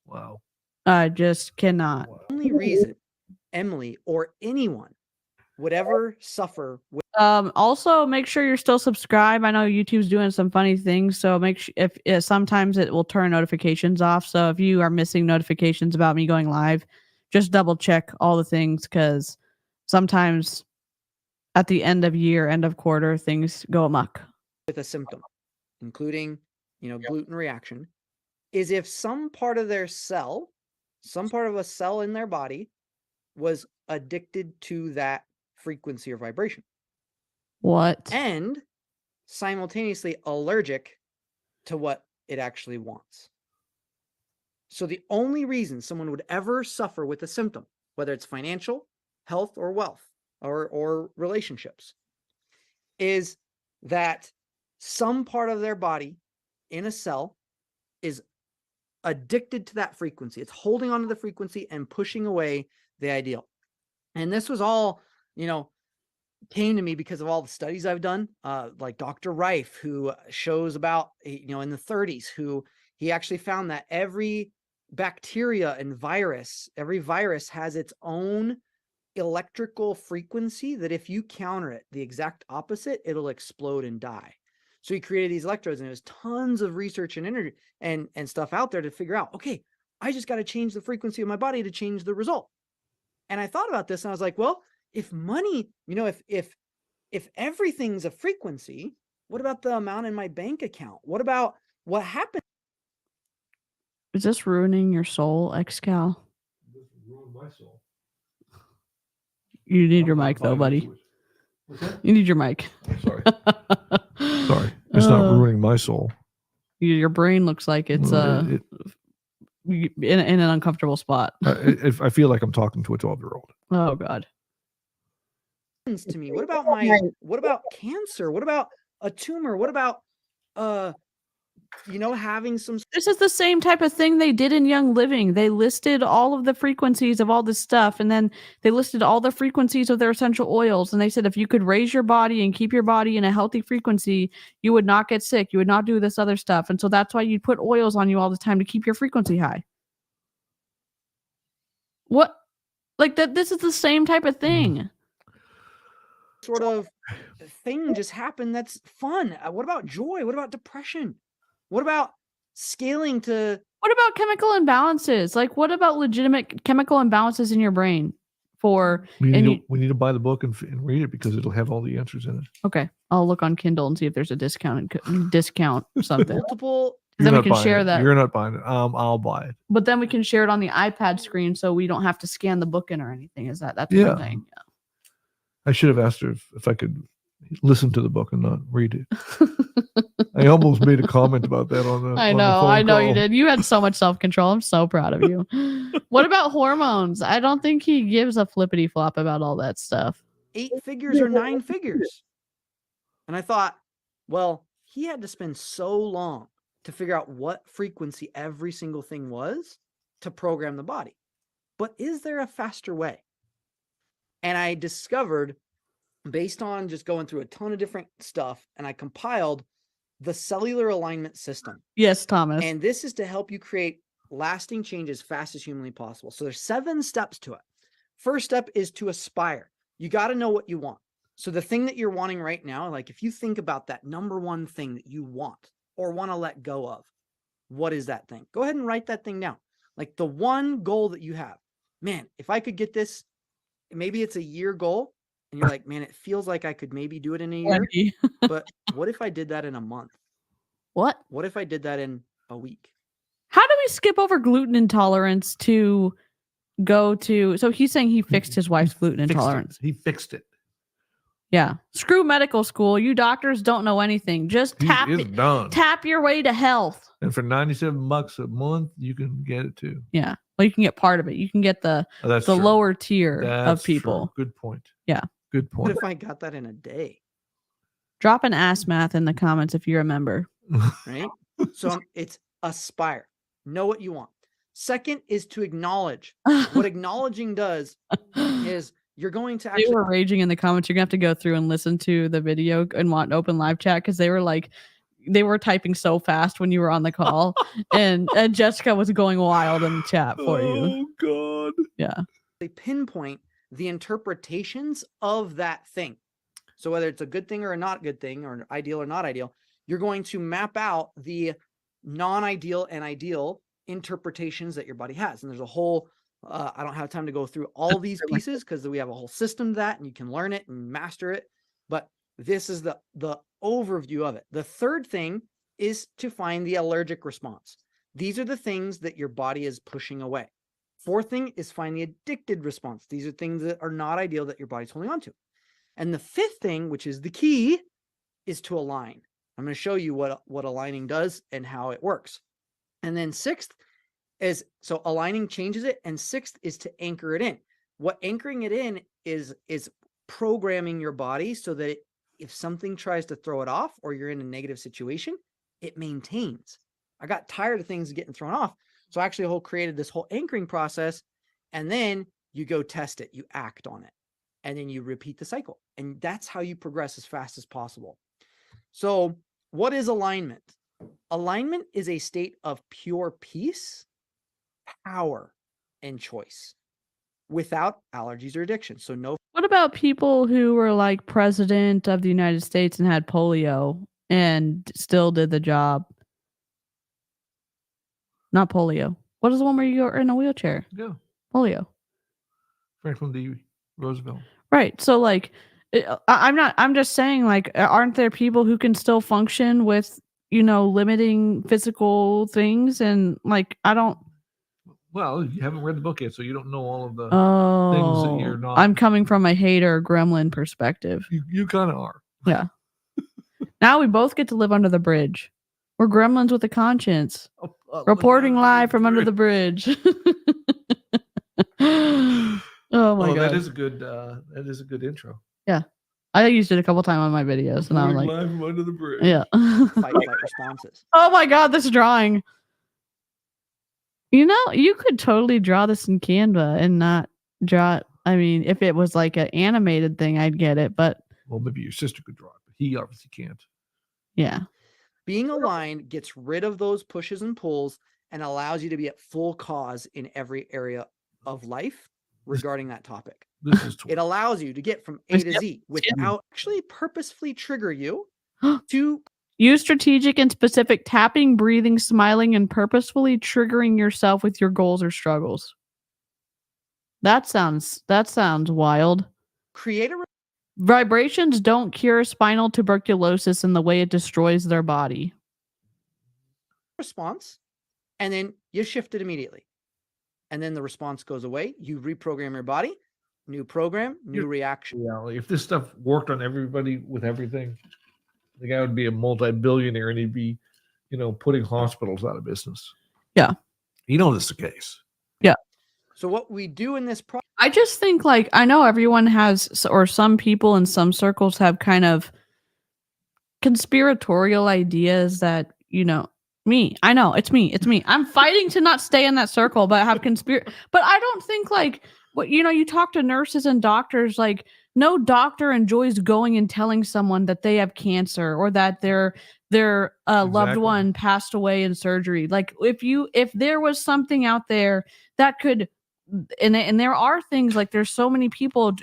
Wow. I just cannot. The only reason Emily or anyone would ever suffer with. Also make sure you're still subscribed. I know YouTube's doing some funny things, so make sure if sometimes it will turn notifications off. So if you are missing notifications about me going live, just double check all the things, because sometimes at the end of year, end of quarter, things go amok. With a symptom, including, gluten reaction, is if some part of a cell in their body was addicted to that frequency or vibration. What? And simultaneously allergic to what it actually wants. So the only reason someone would ever suffer with a symptom, whether it's financial, health, or wealth, or relationships, is that some part of their body in a cell is addicted to that frequency. It's holding onto the frequency and pushing away the ideal. And this was all, came to me because of all the studies I've done, like Dr. Rife, who shows about, in the 30s, who he actually found that every bacteria and virus, every virus has its own electrical frequency that if you counter it the exact opposite, it'll explode and die. So he created these electrodes, and there's tons of research and energy and stuff out there to figure out, okay, I just got to change the frequency of my body to change the result. And I thought about this, and I was like, well, if money, if everything's a frequency, what about the amount in my bank account? What about what happened? Is this ruining your soul, XCAL? This ruined my soul. You need your mic though, buddy. What's that? You need your mic. Sorry. Sorry. It's not ruining my soul. Your brain looks like it's in an uncomfortable spot. I feel like I'm talking to a 12-year-old. Oh God. To me, what about cancer? What about a tumor? What about having some. This is the same type of thing they did in Young Living. They listed all of the frequencies of all this stuff, and then they listed all the frequencies of their essential oils, and they said if you could raise your body and keep your body in a healthy frequency, you would not get sick. You would not do this other stuff. And so that's why you'd put oils on you all the time to keep your frequency high. What? Like that? This is the same type of thing. Sort of thing just happened that's fun. What about joy? What about depression? What about scaling to... What about chemical imbalances? Like, what about legitimate chemical imbalances in your brain? We need to buy the book and read it because it'll have all the answers in it. Okay, I'll look on Kindle and see if there's a discount or something. Multiple. Then we can share that. You're not buying it. I'll buy it. But then we can share it on the iPad screen, so we don't have to scan the book in or anything. That's what I'm saying? Yeah. I should have asked her if I could listen to the book and not read it. I almost made a comment about that on the. I know you did. You had so much self-control. I'm so proud of you. What about hormones? I don't think he gives a flippity flop about all that stuff. 8 figures or 9 figures. And I thought, well, he had to spend so long to figure out what frequency every single thing was to program the body. But is there a faster way? And I discovered, based on just going through a ton of different stuff, and I compiled the cellular alignment system. Yes, Thomas. And this is to help you create lasting change as fast as humanly possible. So there's 7 steps to it. First step is to aspire. You got to know what you want. So the thing that you're wanting right now, like if you think about that number one thing that you want or want to let go of, what is that thing? Go ahead and write that thing down. Like the one goal that you have. Man, if I could get this, maybe it's a year goal. And you're like, man, it feels like I could maybe do it in a year. But what if I did that in a month? What? What if I did that in a week? How do we skip over gluten intolerance to go to... So he's saying he fixed his wife's gluten intolerance. He fixed it. Yeah. Screw medical school. You doctors don't know anything. Just tap your way to health. And for $97 a month, you can get it too. Yeah. Well, you can get part of it. You can get the lower tier of people. True. Good point. Yeah. Good point. What if I got that in a day? Drop an ass math in the comments if you remember. Right? So it's aspire. Know what you want. Second is to acknowledge. What acknowledging does is you're going to actually... They were raging in the comments. You're going to have to go through and listen to the video and want an open live chat because they were typing so fast when you were on the call. and Jessica was going wild in the chat for you. Oh, God. Yeah. They pinpoint the interpretations of that thing. So whether it's a good thing or a not good thing or ideal or not ideal, you're going to map out the non-ideal and ideal interpretations that your body has. And there's a whole, I don't have time to go through all these pieces because we have a whole system to that and you can learn it and master it. But this is the overview of it. The third thing is to find the allergic response. These are the things that your body is pushing away. Fourth thing is find the addicted response. These are things that are not ideal that your body's holding on to. And the fifth thing, which is the key, is to align. I'm going to show you what aligning does and how it works. And then sixth is, so aligning changes it. And sixth is to anchor it in. What anchoring it in is programming your body so that if something tries to throw it off or you're in a negative situation, it maintains. I got tired of things getting thrown off. So I actually created this whole anchoring process, and then you go test it, you act on it, and then you repeat the cycle. And that's how you progress as fast as possible. So what is alignment? Alignment is a state of pure peace, power, and choice without allergies or addiction. So no. What about people who were like president of the United States and had polio and still did the job? Not polio. What is the one where you're in a wheelchair? Yeah. Polio. Franklin D. Roosevelt. Right. So like, I'm just saying, like, aren't there people who can still function with, limiting physical things? And like, I don't. Well, you haven't read the book yet, so you don't know all of the things that you're not. I'm coming from a hater gremlin perspective. You kind of are. Yeah. Now we both get to live under the bridge. We're gremlins with a conscience. Reporting live from under the bridge. Oh my god. That is a good intro. Yeah. I used it a couple times on my videos and I'm like live from under the bridge. yeah. Fight responses. Oh my god, this drawing. You know, you could totally draw this in Canva and not draw it. I mean, if it was like an animated thing, I'd get it, but well, maybe your sister could draw it, but he obviously can't. Yeah. Being aligned gets rid of those pushes and pulls and allows you to be at full cause in every area of life regarding that topic. It allows you to get from A to Z without actually purposefully trigger you to use strategic and specific tapping, breathing, smiling, and purposefully triggering yourself with your goals or struggles. That sounds wild. Create a vibrations don't cure spinal tuberculosis in the way it destroys their body. Response, and then you shift it immediately. And then the response goes away. You reprogram your body, new program, new reaction. Yeah, if this stuff worked on everybody with everything, the guy would be a multi-billionaire and he'd be, putting hospitals out of business. Yeah. This is the case. Yeah. So what we do in this process, I just think I know everyone has, or some people in some circles have kind of conspiratorial ideas that, me. I know it's me. I'm fighting to not stay in that circle, but I have but I don't think you talk to nurses and doctors, no doctor enjoys going and telling someone that they have cancer or that their loved one passed away in surgery. If there was something out there that could, and there are things there's so many people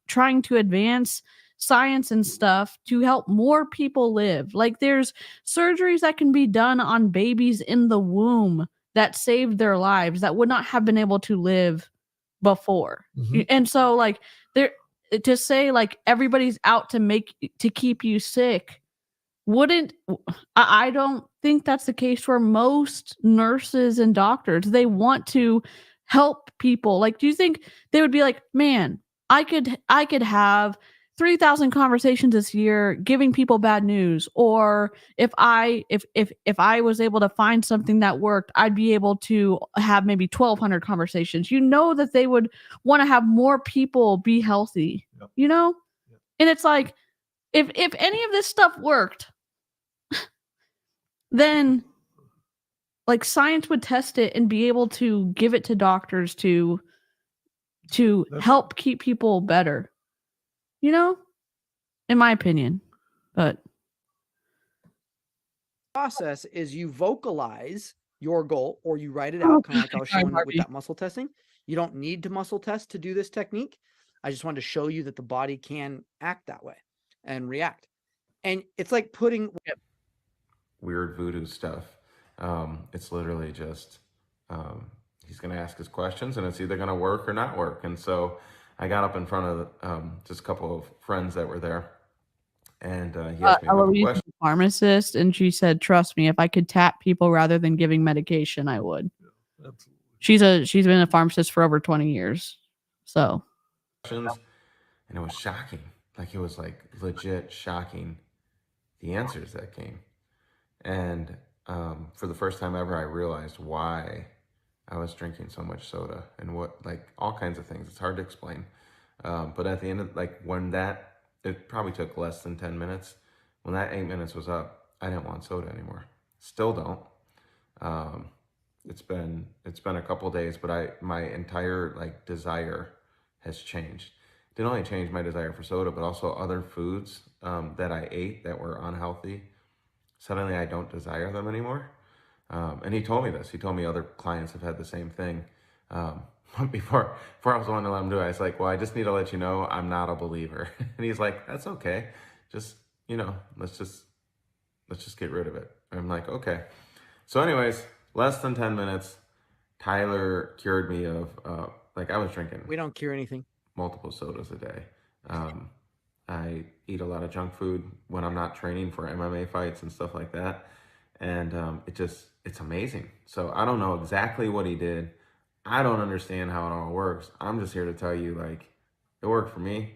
trying to advance science and stuff to help more people live. There's surgeries that can be done on babies in the womb that saved their lives that would not have been able to live before. Mm-hmm. And so to say everybody's out to keep you sick I don't think that's the case for most nurses and doctors. They want to help people. Do you think they would be like, man, I could have 3,000 conversations this year giving people bad news, or if I was able to find something that worked, I'd be able to have maybe 1,200 conversations. That they would want to have more people be healthy. Yep. And it's if any of this stuff worked, then science would test it and be able to give it to doctors to help keep people better. In my opinion, but process is you vocalize your goal or you write it out, kind of like I was showing with that muscle testing. You don't need to muscle test to do this technique. I just wanted to show you that the body can act that way and react. And it's like putting weird voodoo stuff. It's literally just he's going to ask his questions and it's either going to work or not work. And so I got up in front of just a couple of friends that were there, and he asked me a question. A pharmacist, and she said, "Trust me, if I could tap people rather than giving medication, I would." Yeah, absolutely. She's been a pharmacist for over 20 years, so. And it was shocking. It was legit shocking, the answers that came, and for the first time ever, I realized why I was drinking so much soda and what, all kinds of things. It's hard to explain. But at the end of, when it probably took less than 10 minutes. When that 8 minutes was up, I didn't want soda anymore. Still don't. It's been a couple of days, but my entire, desire has changed. It didn't only change my desire for soda, but also other foods that I ate that were unhealthy. Suddenly I don't desire them anymore. And he told me this. He told me other clients have had the same thing. Before I was the one to let him do it, I was like, well, I just need to let you know I'm not a believer. And he's like, that's okay. Just, let's just get rid of it. And I'm like, okay. So anyways, less than 10 minutes, Tyler cured me of, I was drinking. We don't cure anything. Multiple sodas a day. I eat a lot of junk food when I'm not training for MMA fights and stuff like that. And it's amazing. So I don't know exactly what he did. I don't understand how it all works. I'm just here to tell you, it worked for me.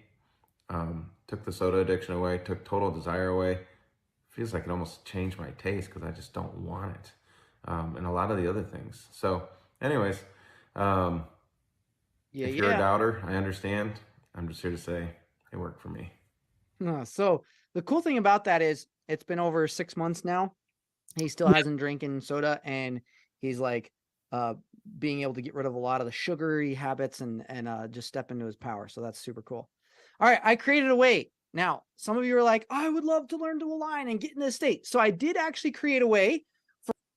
Took the soda addiction away, took total desire away. feels like it almost changed my taste because I just don't want it. And a lot of the other things. So anyways, if you're a doubter, I understand. I'm just here to say it worked for me. So the cool thing about that is it's been over 6 months now. He still hasn't drinking soda, and he's like being able to get rid of a lot of the sugary habits and just step into his power. So that's super cool. All right, I created a way. Now, some of you are like, I would love to learn to align and get in this state. So I did actually create a way.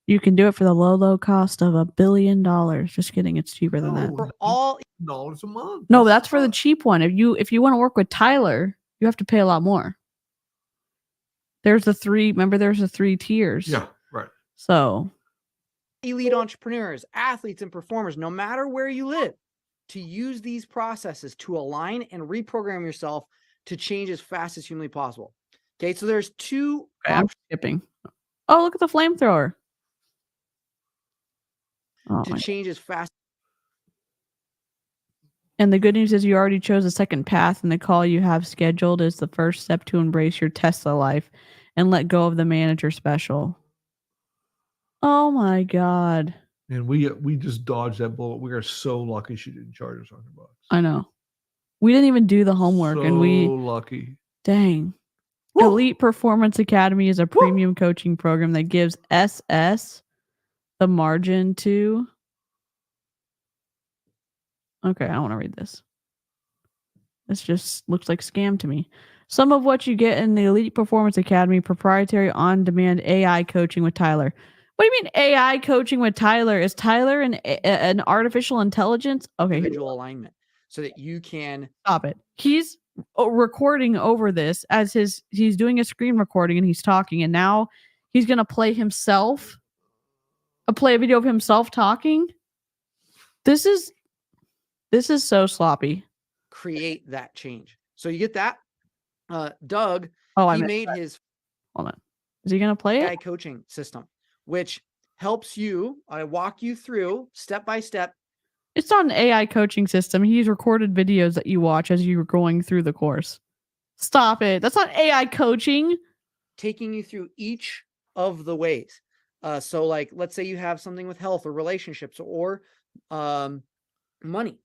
You can do it for the low cost of $1 billion. Just kidding, it's cheaper than that. For all $1 a month. No, that's for the cheap one. If you want to work with Tyler, you have to pay a lot more. There's the 3, remember there's the 3 tiers. Yeah, right. So elite entrepreneurs, athletes, and performers, no matter where you live, to use these processes to align and reprogram yourself to change as fast as humanly possible. Okay, so there's 2 I'm skipping. Oh, look at the flamethrower. to change as fast. And the good news is you already chose a second path, and the call you have scheduled is the first step to embrace your Tesla life and let go of the manager special. Oh my God. And we just dodged that bullet. We are so lucky she didn't charge us $100. I know. We didn't even do the homework, so and we lucky. Dang. Woo! Elite Performance Academy is a premium coaching program that gives SS the margin to. Okay, I don't want to read this. This just looks like scam to me. Some of what you get in the Elite Performance Academy, proprietary on-demand AI coaching with Tyler. What do you mean AI coaching with Tyler? Is Tyler an artificial intelligence? Okay. Individual alignment so that you can stop it. He's recording over this as he's doing a screen recording and he's talking, and now he's going to play himself, play a video of himself talking. This is so sloppy. Create that change. So you get that. Doug, he made his hold on. Is he going to play AI it? coaching system, which helps you. I walk you through step by step. It's not an AI coaching system. He's recorded videos that you watch as you're going through the course. Stop it. That's not AI coaching. Taking you through each of the ways. So like, let's say you have something with health or relationships or money.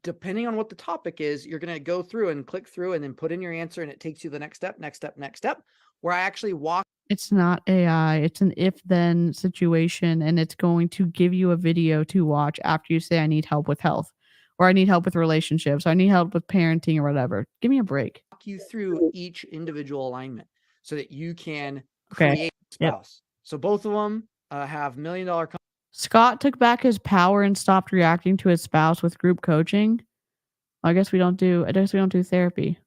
Depending on what the topic is, you're going to go through and click through and then put in your answer, and it takes you the next step, where I actually walk. It's not AI. It's an if-then situation, and it's going to give you a video to watch after you say, I need help with health, or I need help with relationships, or I need help with parenting or whatever. Give me a break. Walk you through each individual alignment so that you can create a spouse. So both of them have $1 million. Scott took back his power and stopped reacting to his spouse with group coaching. I guess we don't do therapy.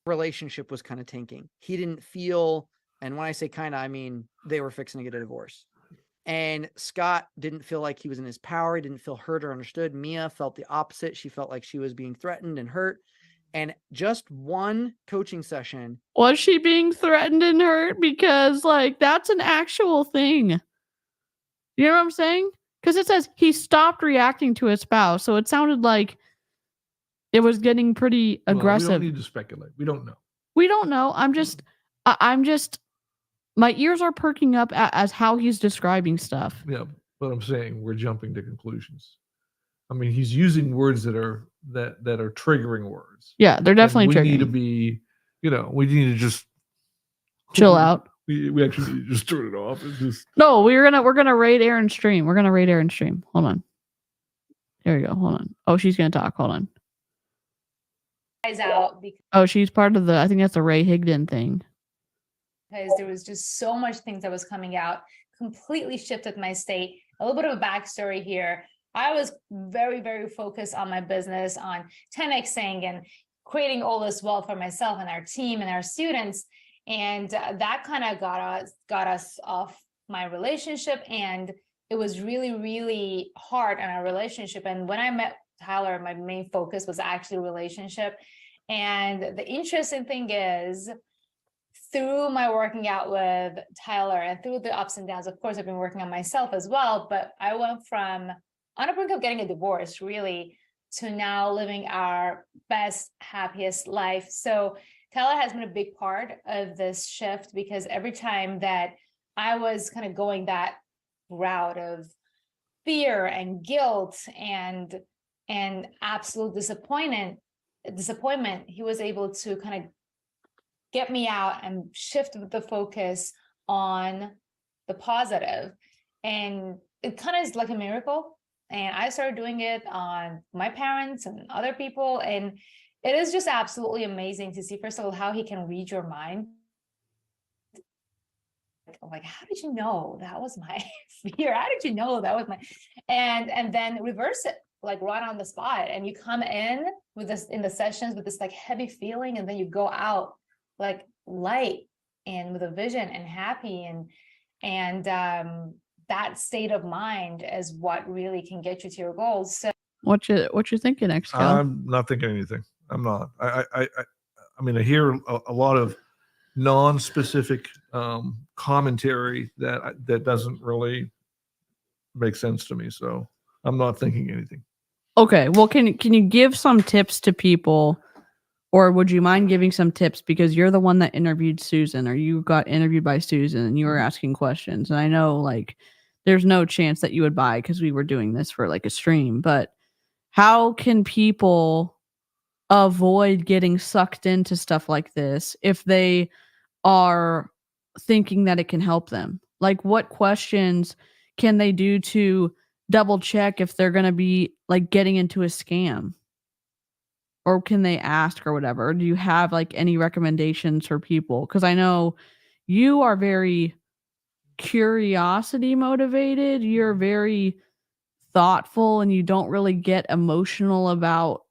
Relationship was kind of tanking. He didn't feel, and when I say kind of, I mean they were fixing to get a divorce. And Scott didn't feel like he was in his power. He didn't feel heard or understood. Mia felt the opposite. She felt like she was being threatened and hurt. And just one coaching session. Was she being threatened and hurt? Because like that's an actual thing. You know what I'm saying? Because it says he stopped reacting to his spouse. So it sounded like it was getting pretty aggressive. We don't need to speculate. We don't know. We don't know. I'm just my ears are perking up as how he's describing stuff. Yeah, but I'm saying we're jumping to conclusions. I mean, he's using words that are triggering words. Yeah, they're definitely triggering. We need to be, we need to just chill out. We actually need to just turn it off. It's just no. We're gonna raid Aaron's stream. We're gonna raid Aaron's stream. Hold on. There we go. Hold on. Oh, she's gonna talk. Hold on. Out because she's part of I think that's the Ray Higdon thing. Because there was just so much things that was coming out, completely shifted my state. A little bit of a backstory here. I was very, very focused on my business, on 10xing and creating all this wealth for myself and our team and our students. And that kind of got us off my relationship. And it was really, really hard on our relationship. And when I met Tyler, my main focus was actually relationship. And the interesting thing is, through my working out with Tyler and through the ups and downs, of course, I've been working on myself as well, but I went from on the brink of getting a divorce, really, to now living our best, happiest life. So Tyler has been a big part of this shift, because every time that I was kind of going that route of fear and guilt and absolute disappointment, he was able to kind of get me out and shift the focus on the positive. And it kind of is like a miracle. And I started doing it on my parents and other people. And it is just absolutely amazing to see, first of all, how he can read your mind. Like, how did you know that was my fear? How did you know that was my, and then reverse it, like right on the spot. And you come in with this, in the sessions with this like heavy feeling, and then you go out like light and with a vision and happy, and that state of mind is what really can get you to your goals. So what you thinking, XCAL? I'm not thinking anything. I'm not. I mean, I hear a lot of non-specific commentary that doesn't really make sense to me. So I'm not thinking anything. Okay, well, can you give some tips to people, or would you mind giving some tips, because you're the one that interviewed Susan, or you got interviewed by Susan and you were asking questions, and I know like there's no chance that you would buy because we were doing this for like a stream, but how can people avoid getting sucked into stuff like this if they are thinking that it can help them? Like, what questions can they do to double check if they're going to be like getting into a scam? Or can they ask or whatever? Or do you have like any recommendations for people? Because I know you are very curiosity motivated. You're very thoughtful, and you don't really get emotional about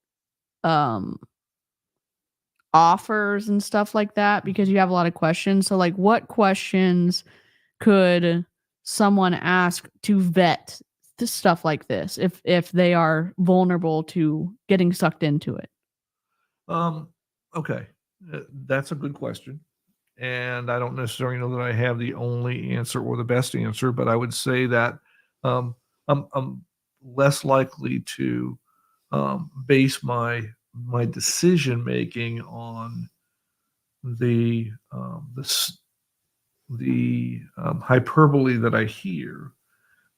offers and stuff like that, because you have a lot of questions. So like, what questions could someone ask to vet this stuff like this if they are vulnerable to getting sucked into it? Okay, that's a good question, and I don't necessarily know that I have the only answer or the best answer, but I would say that I'm less likely to base my decision making on the hyperbole that I hear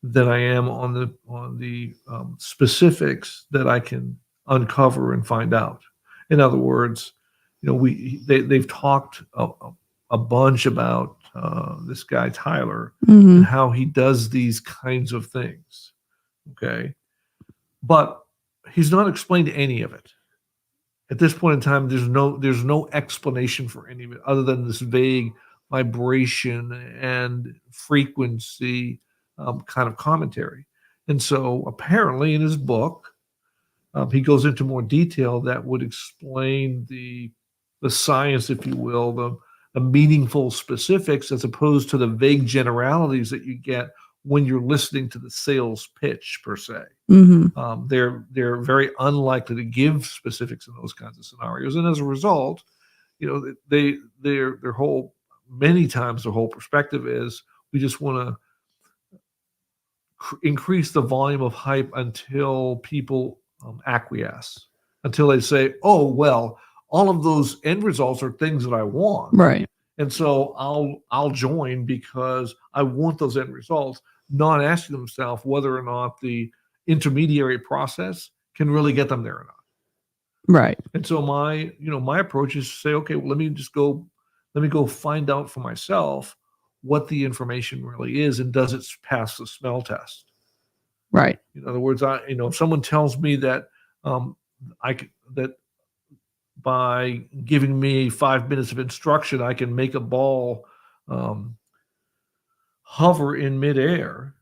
than I am on the specifics that I can uncover and find out. In other words, you know, they've talked a bunch about this guy Tyler and how he does these kinds of things. Okay, but he's not explained any of it. At this point in time, there's no explanation for any of it other than this vague vibration and frequency kind of commentary. And so apparently in his book, he goes into more detail that would explain the science, if you will, the meaningful specifics, as opposed to the vague generalities that you get when you're listening to the sales pitch per se. They're very unlikely to give specifics in those kinds of scenarios, and as a result, you know, their whole perspective is, we just want to increase the volume of hype until people acquiesce, until they say, oh well, all of those end results are things that I want, right? And so I'll join because I want those end results, not asking themselves whether or not the intermediary process can really get them there or not. Right. And so my approach is to say, okay, well, let me go find out for myself what the information really is, and does it pass the smell test? Right. In other words, if someone tells me that that by giving me 5 minutes of instruction, I can make a ball hover in midair,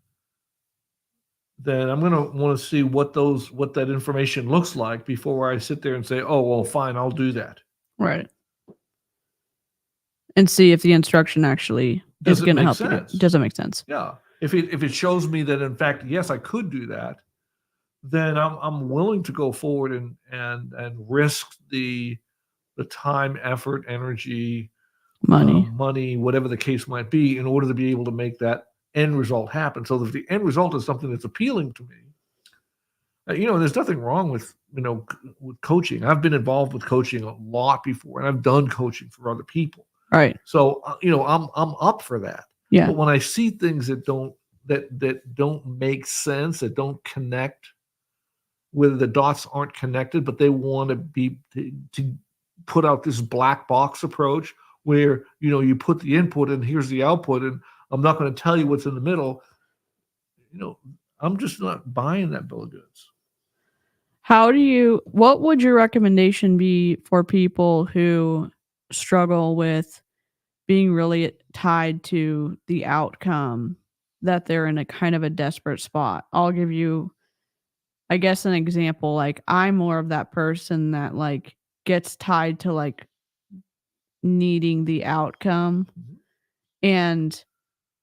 then I'm going to want to see what that information looks like before I sit there and say, oh, well, fine, I'll do that. Right. And see if the instruction actually is going to help you. Does it make sense? Yeah. If it shows me that, in fact, yes, I could do that, then I'm willing to go forward and risk the time, effort, energy, money, whatever the case might be, in order to be able to make that end result happen. So if the end result is something that's appealing to me, there's nothing wrong with with coaching. I've been involved with coaching a lot before, and I've done coaching for other people. Right. So I'm up for that. Yeah. But when I see things that don't make sense, that don't connect, whether the dots aren't connected, but they want to put out this black box approach where you put the input and here's the output, and I'm not going to tell you what's in the middle. I'm just not buying that bill of goods. What would your recommendation be for people who struggle with being really tied to the outcome, that they're in a kind of a desperate spot? I'll give you, I guess, an example. Like, I'm more of that person that like gets tied to like needing the outcome, and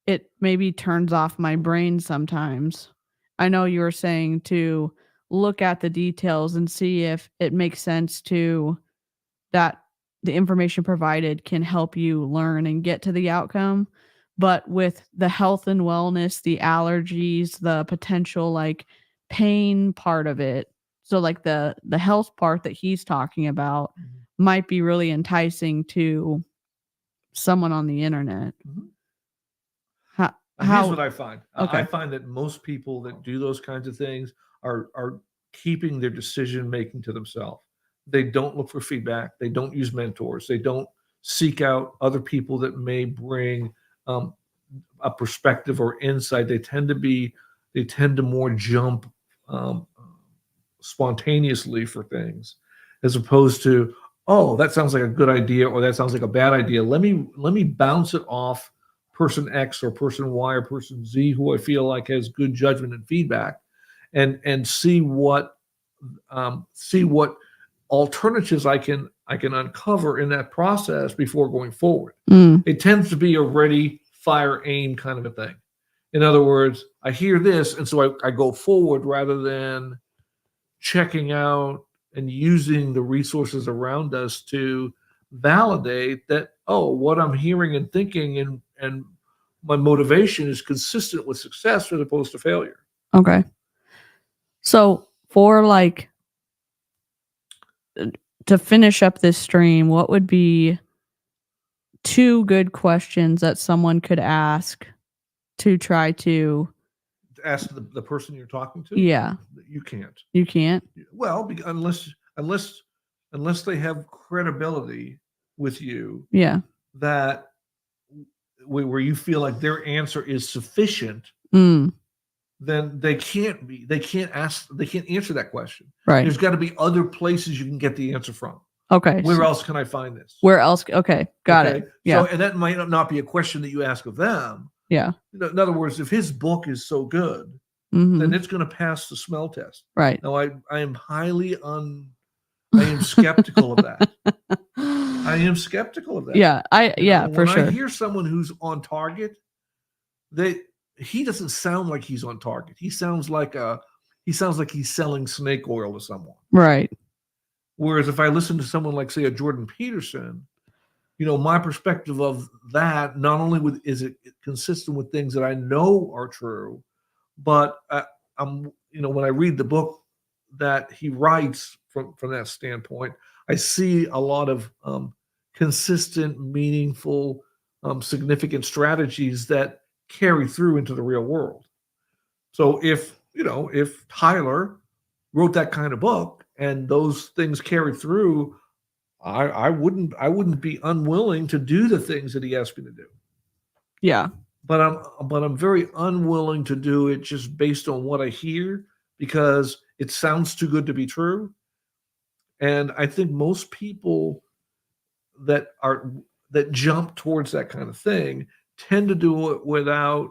it maybe turns off my brain sometimes. I know you were saying to look at the details and see if it makes sense to that the information provided can help you learn and get to the outcome. But with the health and wellness, the allergies, the potential like pain part of it, so like the health part that he's talking about might be really enticing to someone on the internet. Here's what I find. Okay. I find that most people that do those kinds of things are keeping their decision making to themselves. They don't look for feedback. They don't use mentors. They don't seek out other people that may bring a perspective or insight. They tend to more jump spontaneously for things, as opposed to, oh, that sounds like a good idea, or that sounds like a bad idea. Let me bounce it off person X or person Y or person Z, who I feel like has good judgment and feedback, and see what alternatives I can uncover in that process before going forward. It tends to be a ready, fire, aim kind of a thing. In other words, I hear this, and so I go forward rather than checking out and using the resources around us to validate that, oh, what I'm hearing and thinking and my motivation is consistent with success as opposed to failure. Okay. So for like, to finish up this stream, what would be 2 good questions that someone could ask to try to ask the person you're talking to? Yeah. You can't. You can't? Well, unless they have credibility with you. Yeah. That where you feel like their answer is sufficient, then they can't answer that question. Right. There's got to be other places you can get the answer from. Okay. Where else can I find this? Where else? Okay. Got it. Yeah. So, and that might not be a question that you ask of them. Yeah. In other words, if his book is so good, then it's going to pass the smell test. Right. Now, I am I am skeptical of that. I am skeptical of that. Yeah. For sure. When I hear someone who's on target, he doesn't sound like he's on target. He sounds like he's selling snake oil to someone. Right. Whereas if I listen to someone like, say, a Jordan Peterson, my perspective of that, not only is it consistent with things that I know are true, but when I read the book that he writes from that standpoint, I see a lot of consistent, meaningful, significant strategies that carry through into the real world. So if Tyler wrote that kind of book and those things carry through, I wouldn't be unwilling to do the things that he asked me to do. Yeah. But I'm very unwilling to do it just based on what I hear, because it sounds too good to be true. And I think most people that jump towards that kind of thing tend to do it without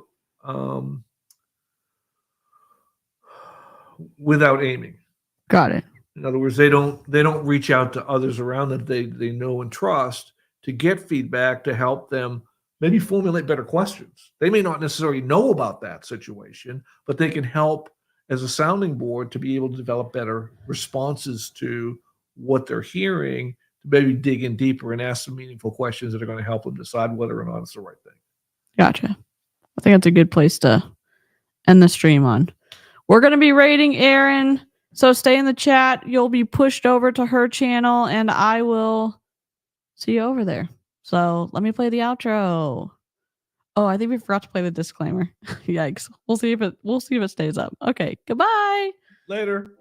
aiming. Got it. In other words, they don't reach out to others around them they know and trust to get feedback to help them maybe formulate better questions. They may not necessarily know about that situation, but they can help as a sounding board to be able to develop better responses to what they're hearing, to maybe dig in deeper and ask some meaningful questions that are going to help them decide whether or not it's the right thing. Gotcha. I think that's a good place to end the stream on. We're going to be rating Aaron So stay in the chat. You'll be pushed over to her channel, and I will see you over there. So let me play the outro. Oh, I think we forgot to play the disclaimer. Yikes. We'll see if it stays up. Okay. Goodbye. Later.